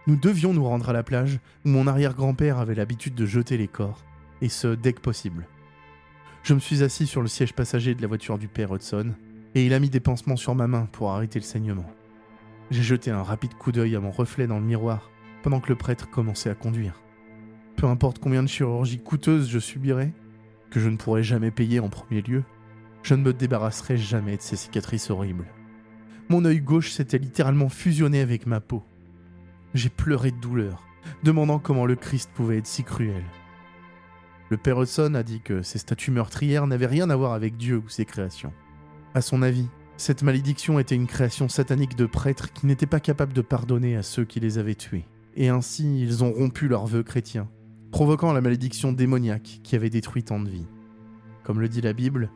Nous devions nous rendre à la plage où mon arrière-grand-père avait l'habitude de jeter les corps, et ce dès que possible. Je me suis assis sur le siège passager de la voiture du père Hudson, et il a mis des pansements sur ma main pour arrêter le saignement. J'ai jeté un rapide coup d'œil à mon reflet dans le miroir, pendant que le prêtre commençait à conduire. Peu importe combien de chirurgies coûteuses je subirais, que je ne pourrais jamais payer en premier lieu, je ne me débarrasserai jamais de ces cicatrices horribles. Mon œil gauche s'était littéralement fusionné avec ma peau. J'ai pleuré de douleur, demandant comment le Christ pouvait être si cruel. Le père Hudson a dit que ces statues meurtrières n'avaient rien à voir avec Dieu ou ses créations. À son avis, cette malédiction était une création satanique de prêtres qui n'étaient pas capables de pardonner à ceux qui les avaient tués. Et ainsi, ils ont rompu leurs vœux chrétiens, provoquant la malédiction démoniaque qui avait détruit tant de vies. Comme le dit la Bible,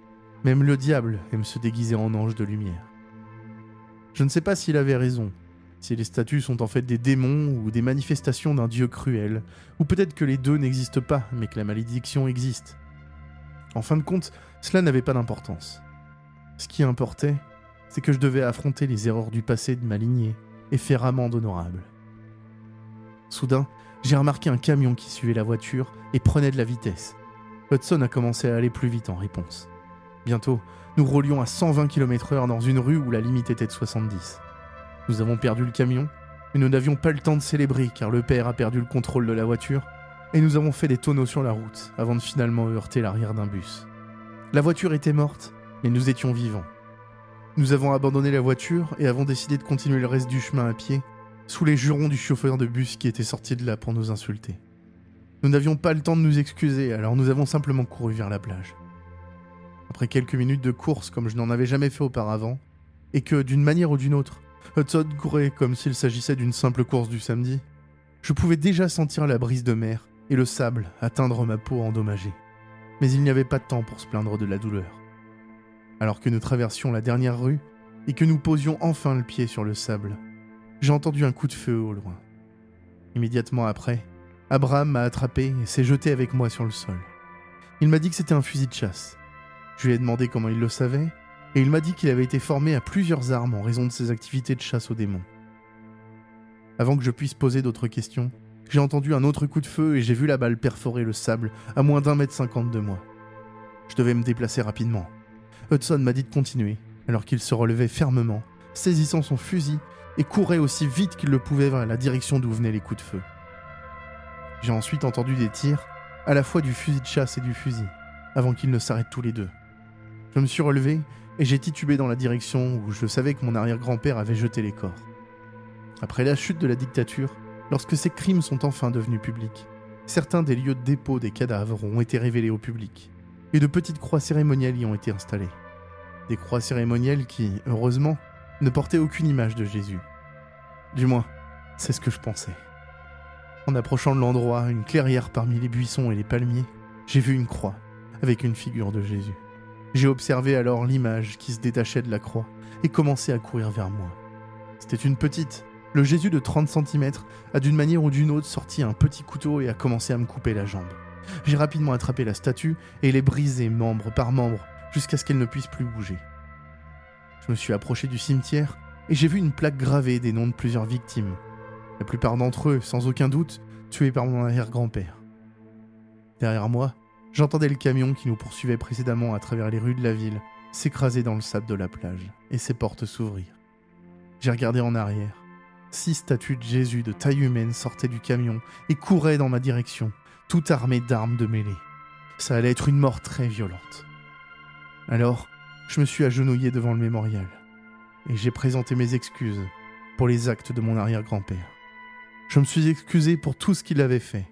même le diable aime se déguiser en ange de lumière. Je ne sais pas s'il avait raison, si les statues sont en fait des démons ou des manifestations d'un dieu cruel, ou peut-être que les deux n'existent pas, mais que la malédiction existe. En fin de compte, cela n'avait pas d'importance. Ce qui importait, c'est que je devais affronter les erreurs du passé de ma lignée et faire amende honorable. Soudain, j'ai remarqué un camion qui suivait la voiture et prenait de la vitesse. Hudson a commencé à aller plus vite en réponse. Bientôt, nous roulions à 120 km/h dans une rue où la limite était de 70. Nous avons perdu le camion, mais nous n'avions pas le temps de célébrer car le père a perdu le contrôle de la voiture et nous avons fait des tonneaux sur la route avant de finalement heurter l'arrière d'un bus. La voiture était morte, mais nous étions vivants. Nous avons abandonné la voiture et avons décidé de continuer le reste du chemin à pied, sous les jurons du chauffeur de bus qui était sorti de là pour nous insulter. Nous n'avions pas le temps de nous excuser, alors nous avons simplement couru vers la plage. Après quelques minutes de course comme je n'en avais jamais fait auparavant, et que, d'une manière ou d'une autre, Hudson courait comme s'il s'agissait d'une simple course du samedi, je pouvais déjà sentir la brise de mer et le sable atteindre ma peau endommagée. Mais il n'y avait pas de temps pour se plaindre de la douleur. Alors que nous traversions la dernière rue et que nous posions enfin le pied sur le sable, j'ai entendu un coup de feu au loin. Immédiatement après, Abraham m'a attrapé et s'est jeté avec moi sur le sol. Il m'a dit que c'était un fusil de chasse. Je lui ai demandé comment il le savait, et il m'a dit qu'il avait été formé à plusieurs armes en raison de ses activités de chasse aux démons. Avant que je puisse poser d'autres questions, j'ai entendu un autre coup de feu et j'ai vu la balle perforer le sable à moins d'1,50 m de moi. Je devais me déplacer rapidement. Hudson m'a dit de continuer, alors qu'il se relevait fermement, saisissant son fusil et courait aussi vite qu'il le pouvait vers la direction d'où venaient les coups de feu. J'ai ensuite entendu des tirs, à la fois du fusil de chasse et du fusil, avant qu'ils ne s'arrêtent tous les deux. Je me suis relevé et j'ai titubé dans la direction où je savais que mon arrière-grand-père avait jeté les corps. Après la chute de la dictature, lorsque ces crimes sont enfin devenus publics, certains des lieux de dépôt des cadavres ont été révélés au public, et de petites croix cérémonielles y ont été installées. Des croix cérémonielles qui, heureusement, ne portaient aucune image de Jésus. Du moins, c'est ce que je pensais. En approchant de l'endroit, une clairière parmi les buissons et les palmiers, j'ai vu une croix, avec une figure de Jésus. J'ai observé alors l'image qui se détachait de la croix et commençait à courir vers moi. C'était une petite. Le Jésus de 30 cm a d'une manière ou d'une autre sorti un petit couteau et a commencé à me couper la jambe. J'ai rapidement attrapé la statue et l'ai brisée membre par membre jusqu'à ce qu'elle ne puisse plus bouger. Je me suis approché du cimetière et j'ai vu une plaque gravée des noms de plusieurs victimes. La plupart d'entre eux, sans aucun doute, tués par mon arrière-grand-père. Derrière moi, j'entendais le camion qui nous poursuivait précédemment à travers les rues de la ville s'écraser dans le sable de la plage et ses portes s'ouvrir. J'ai regardé en arrière. 6 statues de Jésus de taille humaine sortaient du camion et couraient dans ma direction, toutes armées d'armes de mêlée. Ça allait être une mort très violente. Alors, je me suis agenouillé devant le mémorial et j'ai présenté mes excuses pour les actes de mon arrière-grand-père. Je me suis excusé pour tout ce qu'il avait fait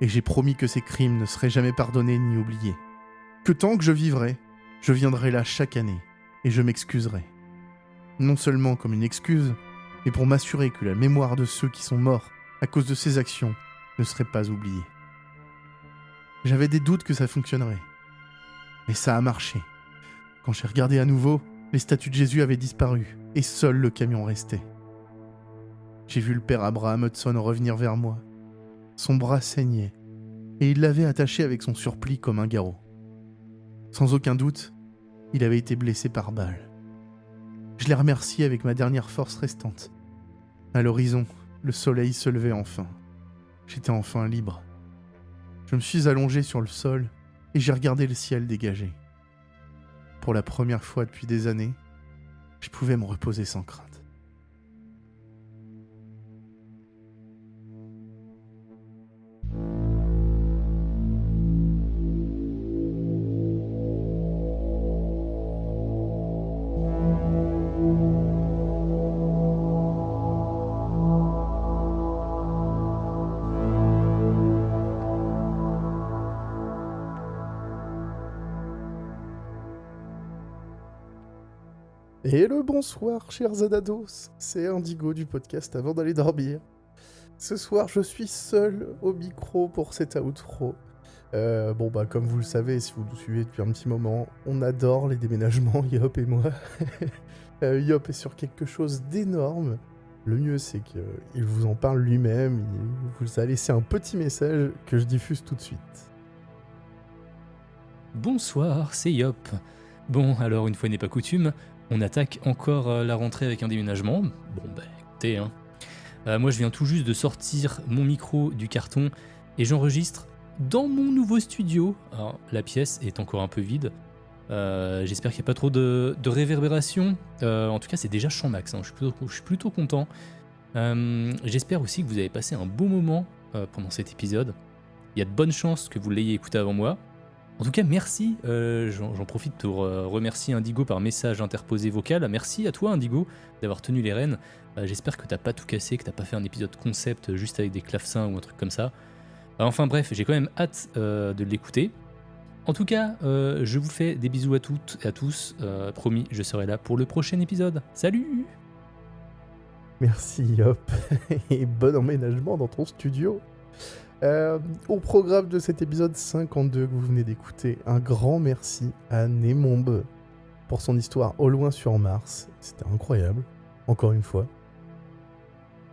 et j'ai promis que ces crimes ne seraient jamais pardonnés ni oubliés. Que tant que je vivrai, je viendrai là chaque année et je m'excuserai. Non seulement comme une excuse, mais pour m'assurer que la mémoire de ceux qui sont morts à cause de ces actions ne serait pas oubliée. J'avais des doutes que ça fonctionnerait, mais ça a marché. Quand j'ai regardé à nouveau, les statues de Jésus avaient disparu et seul le camion restait. J'ai vu le père Abraham Hudson revenir vers moi. Son bras saignait et il l'avait attaché avec son surplis comme un garrot. Sans aucun doute, il avait été blessé par balle. Je l'ai remercié avec ma dernière force restante. À l'horizon, le soleil se levait enfin. J'étais enfin libre. Je me suis allongé sur le sol et j'ai regardé le ciel dégagé. Pour la première fois depuis des années, je pouvais me reposer sans crainte. Et le bonsoir, chers Zadados, c'est Indigo du podcast Avant d'aller dormir. Ce soir, je suis seul au micro pour cet outro. Comme vous le savez, si vous nous suivez depuis un petit moment, on adore les déménagements, Yop et moi. Yop est sur quelque chose d'énorme. Le mieux, c'est qu'il vous en parle lui-même, il vous a laissé un petit message que je diffuse tout de suite.
Bonsoir, c'est Yop. Bon, alors une fois n'est pas coutume, on attaque encore la rentrée avec un déménagement. Écoutez, moi je viens tout juste de sortir mon micro du carton et j'enregistre dans mon nouveau studio. Alors la pièce est encore un peu vide. J'espère qu'il n'y a pas trop de réverbération. En tout cas, c'est déjà champ max. Je suis plutôt content. J'espère aussi que vous avez passé un bon moment pendant cet épisode. Il y a de bonnes chances que vous l'ayez écouté avant moi. En tout cas, merci. J'en profite pour remercier Indigo par message interposé vocal. Merci à toi, Indigo, d'avoir tenu les rênes. J'espère que t'as pas tout cassé, que t'as pas fait un épisode concept juste avec des clavecins ou un truc comme ça. Enfin bref, j'ai quand même hâte de l'écouter. En tout cas, je vous fais des bisous à toutes et à tous. Promis, je serai là pour le prochain épisode. Salut!
Merci Yop, et bon emménagement dans ton studio. Au programme de cet épisode 52 que vous venez d'écouter, un grand merci à Nemombe pour son histoire Au loin sur Mars. C'était incroyable, encore une fois.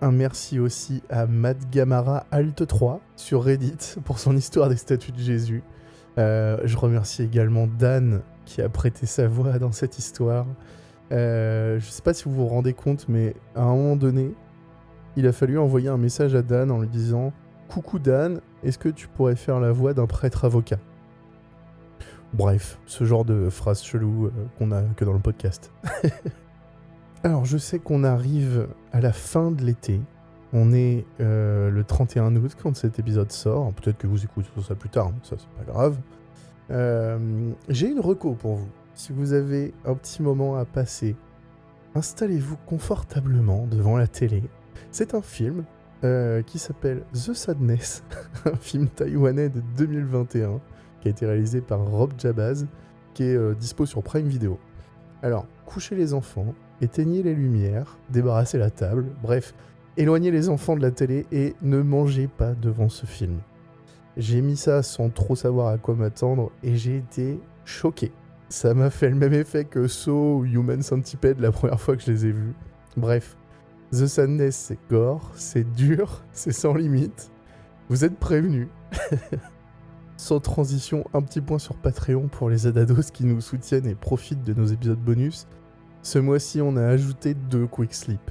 Un merci aussi à Madgamara Alt 3 sur Reddit pour son histoire des statues de Jésus. Je remercie également Dan qui a prêté sa voix dans cette histoire. Je sais pas si vous vous rendez compte, mais à un moment donné, il a fallu envoyer un message à Dan en lui disant « Coucou Dan, est-ce que tu pourrais faire la voix d'un prêtre avocat ?» Bref, ce genre de phrase chelou qu'on a que dans le podcast. Alors, je sais qu'on arrive à la fin de l'été. On est le 31 août quand cet épisode sort. Peut-être que vous écoutez ça plus tard, ça c'est pas grave. J'ai une reco pour vous. Si vous avez un petit moment à passer, installez-vous confortablement devant la télé. C'est un film qui s'appelle The Sadness, un film taïwanais de 2021 qui a été réalisé par Rob Jabaz, qui est dispo sur Prime Video. Alors, couchez les enfants, éteignez les lumières, débarrassez la table, bref, éloignez les enfants de la télé et ne mangez pas devant ce film. J'ai mis ça sans trop savoir à quoi m'attendre et j'ai été choqué. Ça m'a fait le même effet que Saw ou Human Centipede la première fois que je les ai vus. Bref, The Sadness, c'est gore, c'est dur, c'est sans limite. Vous êtes prévenus. Sans transition, un petit point sur Patreon pour les Adados qui nous soutiennent et profitent de nos épisodes bonus. Ce mois-ci, on a ajouté 2 Quick Sleep.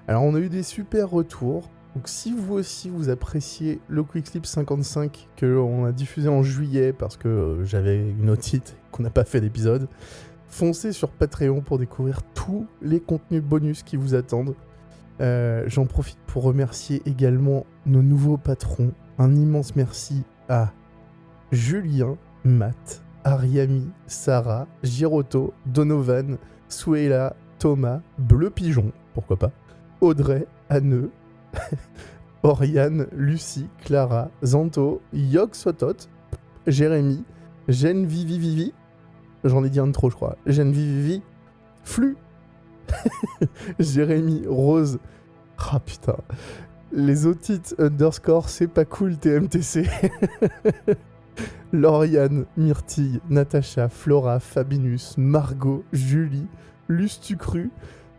Alors, on a eu des super retours. Donc, si vous aussi, vous appréciez le Quick Sleep 55 qu'on a diffusé en juillet parce que j'avais une otite qu'on n'a pas fait d'épisode, foncez sur Patreon pour découvrir tous les contenus bonus qui vous attendent. J'en profite pour remercier également nos nouveaux patrons. Un immense merci à Julien, Matt, Ariami, Sarah, Giroto, Donovan, Suela, Thomas, Bleu Pigeon, pourquoi pas, Audrey, Anneux, Oriane, Lucie, Clara, Zanto, Yog Sotot, Jérémy, Jeanne Vivi, j'en ai dit un de trop je crois, Jeanne Vivi, Flux, Jérémy, Rose, ah putain, les otites _ c'est pas cool TMTC, Lauriane, Myrtille, Natacha, Flora, Fabinus, Margot, Julie, Lustucru,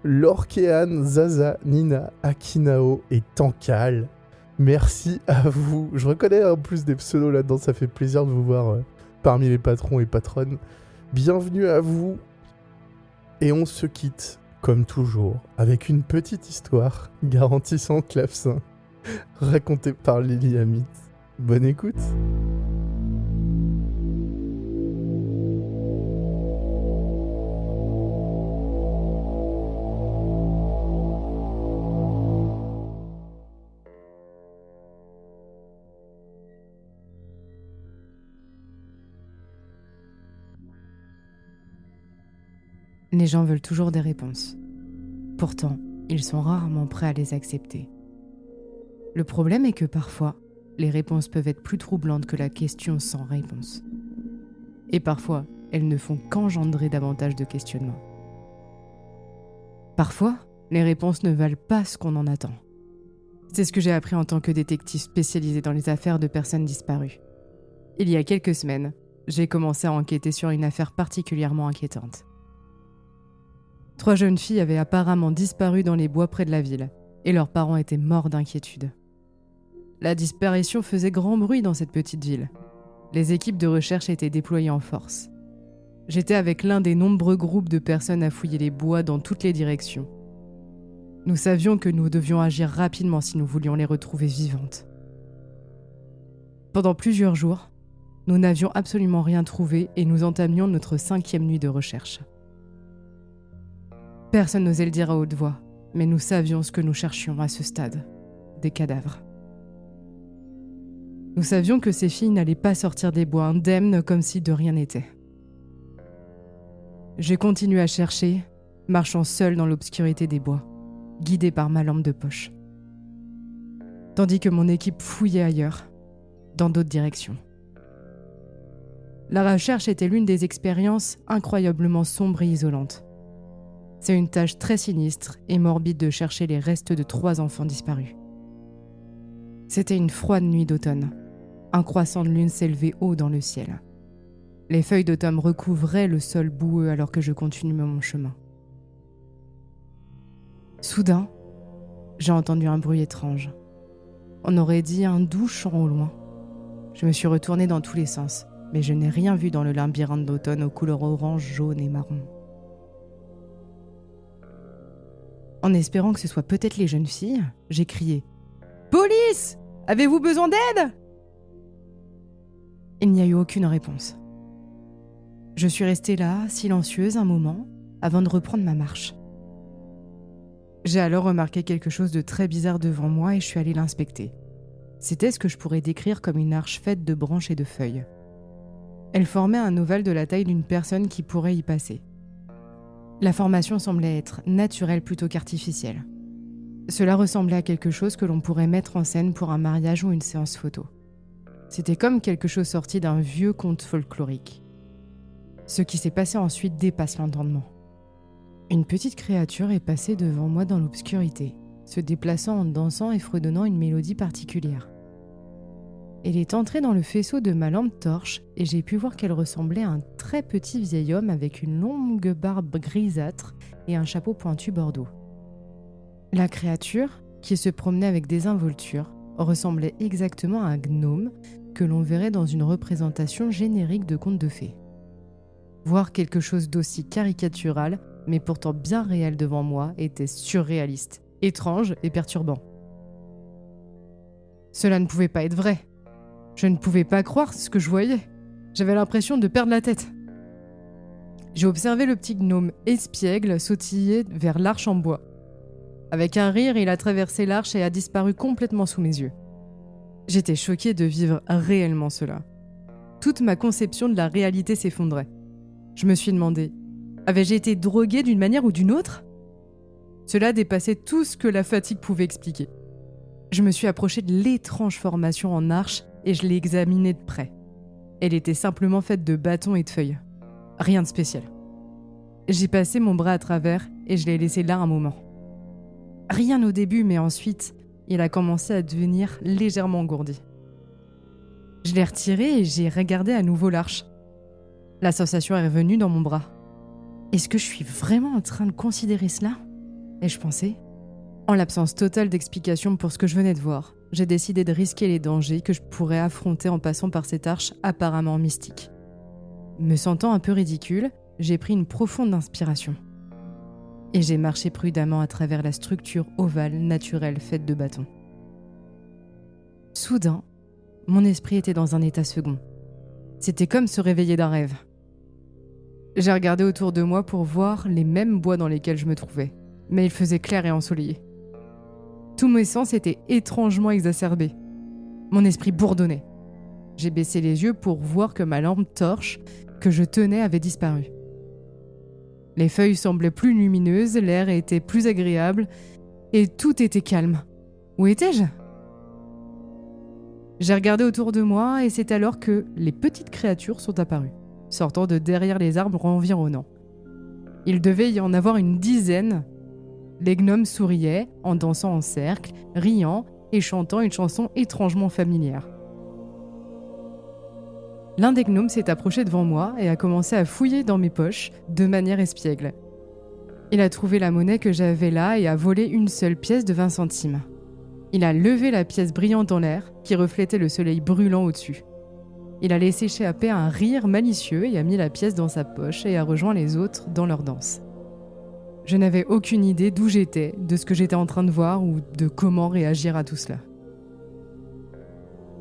Lorkéane, Zaza, Nina, Akinao et Tankal. Merci à vous. Je reconnais en plus des pseudos là-dedans, ça fait plaisir de vous voir parmi les patrons et patronnes. Bienvenue à vous. Et on se quitte comme toujours, avec une petite histoire garantissant clavecin, racontée par Lily Amit. Bonne écoute.
Les gens veulent toujours des réponses. Pourtant, ils sont rarement prêts à les accepter. Le problème est que parfois, les réponses peuvent être plus troublantes que la question sans réponse. Et parfois, elles ne font qu'engendrer davantage de questionnements. Parfois, les réponses ne valent pas ce qu'on en attend. C'est ce que j'ai appris en tant que détective spécialisé dans les affaires de personnes disparues. Il y a quelques semaines, j'ai commencé à enquêter sur une affaire particulièrement inquiétante. 3 jeunes filles avaient apparemment disparu dans les bois près de la ville, et leurs parents étaient morts d'inquiétude. La disparition faisait grand bruit dans cette petite ville. Les équipes de recherche étaient déployées en force. J'étais avec l'un des nombreux groupes de personnes à fouiller les bois dans toutes les directions. Nous savions que nous devions agir rapidement si nous voulions les retrouver vivantes. Pendant plusieurs jours, nous n'avions absolument rien trouvé et nous entamions notre 5e nuit de recherche. Personne n'osait le dire à haute voix, mais nous savions ce que nous cherchions à ce stade, des cadavres. Nous savions que ces filles n'allaient pas sortir des bois indemnes comme si de rien n'était. J'ai continué à chercher, marchant seul dans l'obscurité des bois, guidé par ma lampe de poche. Tandis que mon équipe fouillait ailleurs, dans d'autres directions. La recherche était l'une des expériences incroyablement sombres et isolantes. C'est une tâche très sinistre et morbide de chercher les restes de 3 enfants disparus. C'était une froide nuit d'automne. Un croissant de lune s'élevait haut dans le ciel. Les feuilles d'automne recouvraient le sol boueux alors que je continuais mon chemin. Soudain, j'ai entendu un bruit étrange. On aurait dit un doux chant au loin. Je me suis retournée dans tous les sens, mais je n'ai rien vu dans le labyrinthe d'automne aux couleurs orange, jaune et marron. En espérant que ce soit peut-être les jeunes filles, j'ai crié « Police! Avez-vous besoin d'aide ?» Il n'y a eu aucune réponse. Je suis restée là, silencieuse un moment, avant de reprendre ma marche. J'ai alors remarqué quelque chose de très bizarre devant moi et je suis allée l'inspecter. C'était ce que je pourrais décrire comme une arche faite de branches et de feuilles. Elle formait un ovale de la taille d'une personne qui pourrait y passer. La formation semblait être naturelle plutôt qu'artificielle. Cela ressemblait à quelque chose que l'on pourrait mettre en scène pour un mariage ou une séance photo. C'était comme quelque chose sorti d'un vieux conte folklorique. Ce qui s'est passé ensuite dépasse l'entendement. Une petite créature est passée devant moi dans l'obscurité, se déplaçant en dansant et fredonnant une mélodie particulière. Elle est entrée dans le faisceau de ma lampe torche et j'ai pu voir qu'elle ressemblait à un très petit vieil homme avec une longue barbe grisâtre et un chapeau pointu bordeaux. La créature, qui se promenait avec désinvolture, ressemblait exactement à un gnome que l'on verrait dans une représentation générique de conte de fées. Voir quelque chose d'aussi caricatural, mais pourtant bien réel devant moi, était surréaliste, étrange et perturbant. Cela ne pouvait pas être vrai. Je ne pouvais pas croire ce que je voyais. J'avais l'impression de perdre la tête. J'ai observé le petit gnome espiègle sautiller vers l'arche en bois. Avec un rire, il a traversé l'arche et a disparu complètement sous mes yeux. J'étais choquée de vivre réellement cela. Toute ma conception de la réalité s'effondrait. Je me suis demandé, avais-je été droguée d'une manière ou d'une autre ? Cela dépassait tout ce que la fatigue pouvait expliquer. Je me suis approchée de l'étrange formation en arche et je l'ai examinée de près. Elle était simplement faite de bâtons et de feuilles. Rien de spécial. J'ai passé mon bras à travers et je l'ai laissé là un moment. Rien au début, mais ensuite, il a commencé à devenir légèrement engourdi. Je l'ai retiré et j'ai regardé à nouveau l'arche. La sensation est revenue dans mon bras. Est-ce que je suis vraiment en train de considérer cela ? Ai-je pensé ? En l'absence totale d'explication pour ce que je venais de voir, j'ai décidé de risquer les dangers que je pourrais affronter en passant par cette arche apparemment mystique. Me sentant un peu ridicule, j'ai pris une profonde inspiration. et j'ai marché prudemment à travers la structure ovale naturelle faite de bâtons. Soudain, mon esprit était dans un état second. C'était comme se réveiller d'un rêve. J'ai regardé autour de moi pour voir les mêmes bois dans lesquels je me trouvais, mais il faisait clair et ensoleillé. Tous mes sens étaient étrangement exacerbés. Mon esprit bourdonnait. J'ai baissé les yeux pour voir que ma lampe torche que je tenais avait disparu. Les feuilles semblaient plus lumineuses, l'air était plus agréable et tout était calme. Où étais-je ? J'ai regardé autour de moi et c'est alors que les petites créatures sont apparues, sortant de derrière les arbres environnants. Il devait y en avoir une dizaine. Les gnomes souriaient en dansant en cercle, riant et chantant une chanson étrangement familière. L'un des gnomes s'est approché devant moi et a commencé à fouiller dans mes poches de manière espiègle. Il a trouvé la monnaie que j'avais là et a volé une seule pièce de 20 centimes. Il a levé la pièce brillante dans l'air qui reflétait le soleil brûlant au-dessus. Il a laissé échapper un rire malicieux et a mis la pièce dans sa poche et a rejoint les autres dans leur danse. Je n'avais aucune idée d'où j'étais, de ce que j'étais en train de voir ou de comment réagir à tout cela.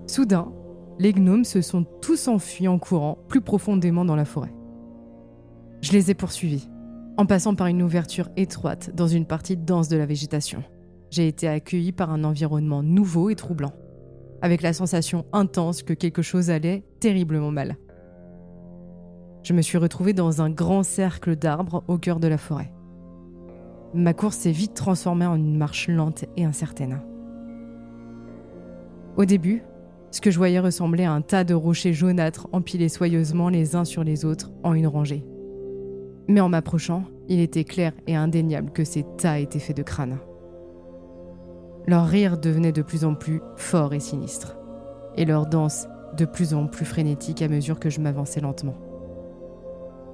Soudain, les gnomes se sont tous enfuis en courant plus profondément dans la forêt. Je les ai poursuivis, en passant par une ouverture étroite dans une partie dense de la végétation. J'ai été accueilli par un environnement nouveau et troublant, avec la sensation intense que quelque chose allait terriblement mal. Je me suis retrouvé dans un grand cercle d'arbres au cœur de la forêt. Ma course s'est vite transformée en une marche lente et incertaine. Au début, ce que je voyais ressemblait à un tas de rochers jaunâtres empilés soigneusement les uns sur les autres en une rangée. Mais en m'approchant, il était clair et indéniable que ces tas étaient faits de crânes. Leur rire devenait de plus en plus fort et sinistre, et leur danse de plus en plus frénétique à mesure que je m'avançais lentement.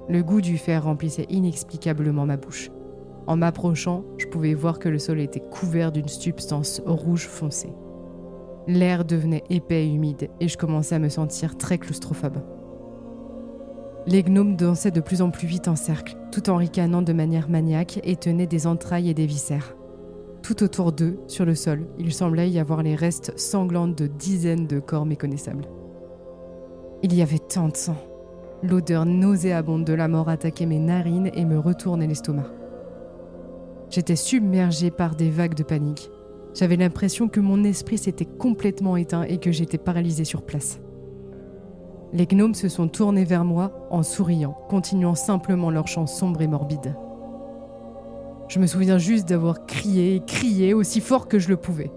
Le goût du fer remplissait inexplicablement ma bouche. En m'approchant, je pouvais voir que le sol était couvert d'une substance rouge foncé. L'air devenait épais et humide et je commençais à me sentir très claustrophobe. Les gnomes dansaient de plus en plus vite en cercle, tout en ricanant de manière maniaque et tenaient des entrailles et des viscères. Tout autour d'eux, sur le sol, il semblait y avoir les restes sanglants de dizaines de corps méconnaissables. Il y avait tant de sang. L'odeur nauséabonde de la mort attaquait mes narines et me retournait l'estomac. J'étais submergée par des vagues de panique. J'avais l'impression que mon esprit s'était complètement éteint et que j'étais paralysée sur place. Les gnomes se sont tournés vers moi en souriant, continuant simplement leur chant sombre et morbide. Je me souviens juste d'avoir crié et crié aussi fort que je le pouvais.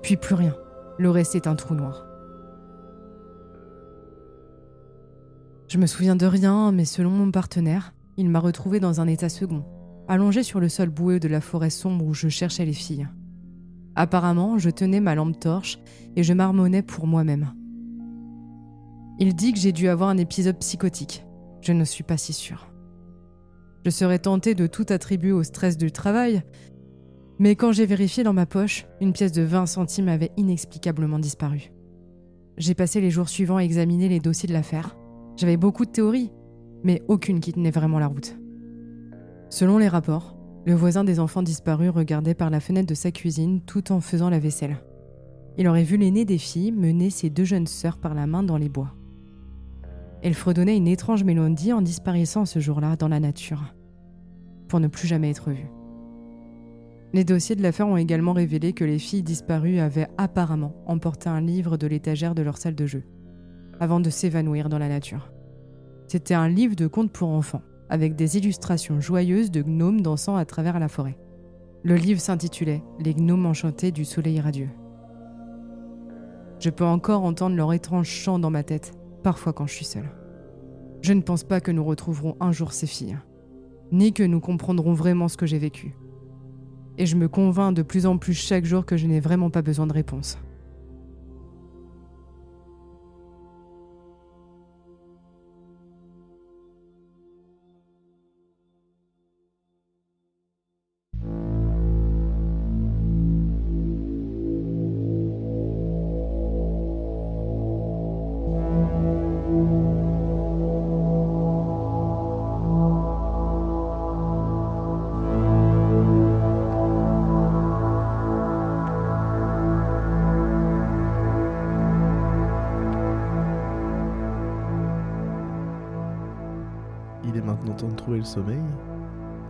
Puis plus rien. Le reste est un trou noir. Je me souviens de rien, mais selon mon partenaire, il m'a retrouvée dans un état second, allongée sur le sol boueux de la forêt sombre où je cherchais les filles. Apparemment, je tenais ma lampe torche et je marmonnais pour moi-même. Il dit que j'ai dû avoir un épisode psychotique. Je ne suis pas si sûre. Je serais tentée de tout attribuer au stress du travail, mais quand j'ai vérifié dans ma poche, une pièce de 20 centimes avait inexplicablement disparu. J'ai passé les jours suivants à examiner les dossiers de l'affaire. J'avais beaucoup de théories, mais aucune qui tenait vraiment la route. Selon les rapports, le voisin des enfants disparus regardait par la fenêtre de sa cuisine tout en faisant la vaisselle. Il aurait vu l'aînée des filles mener ses deux jeunes sœurs par la main dans les bois. Elle fredonnait une étrange mélodie en disparaissant ce jour-là dans la nature, pour ne plus jamais être vue. Les dossiers de l'affaire ont également révélé que les filles disparues avaient apparemment emporté un livre de l'étagère de leur salle de jeu, avant de s'évanouir dans la nature. C'était un livre de contes pour enfants, avec des illustrations joyeuses de gnomes dansant à travers la forêt. Le livre s'intitulait « Les gnomes enchantés du soleil radieux ». Je peux encore entendre leur étrange chant dans ma tête, parfois quand je suis seule. Je ne pense pas que nous retrouverons un jour ces filles, ni que nous comprendrons vraiment ce que j'ai vécu. Et je me convainc de plus en plus chaque jour que je n'ai vraiment pas besoin de réponse.
il est maintenant temps de trouver le sommeil.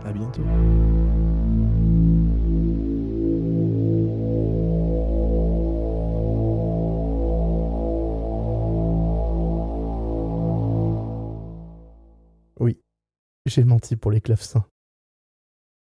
À bientôt. Oui, j'ai menti pour les clavecins.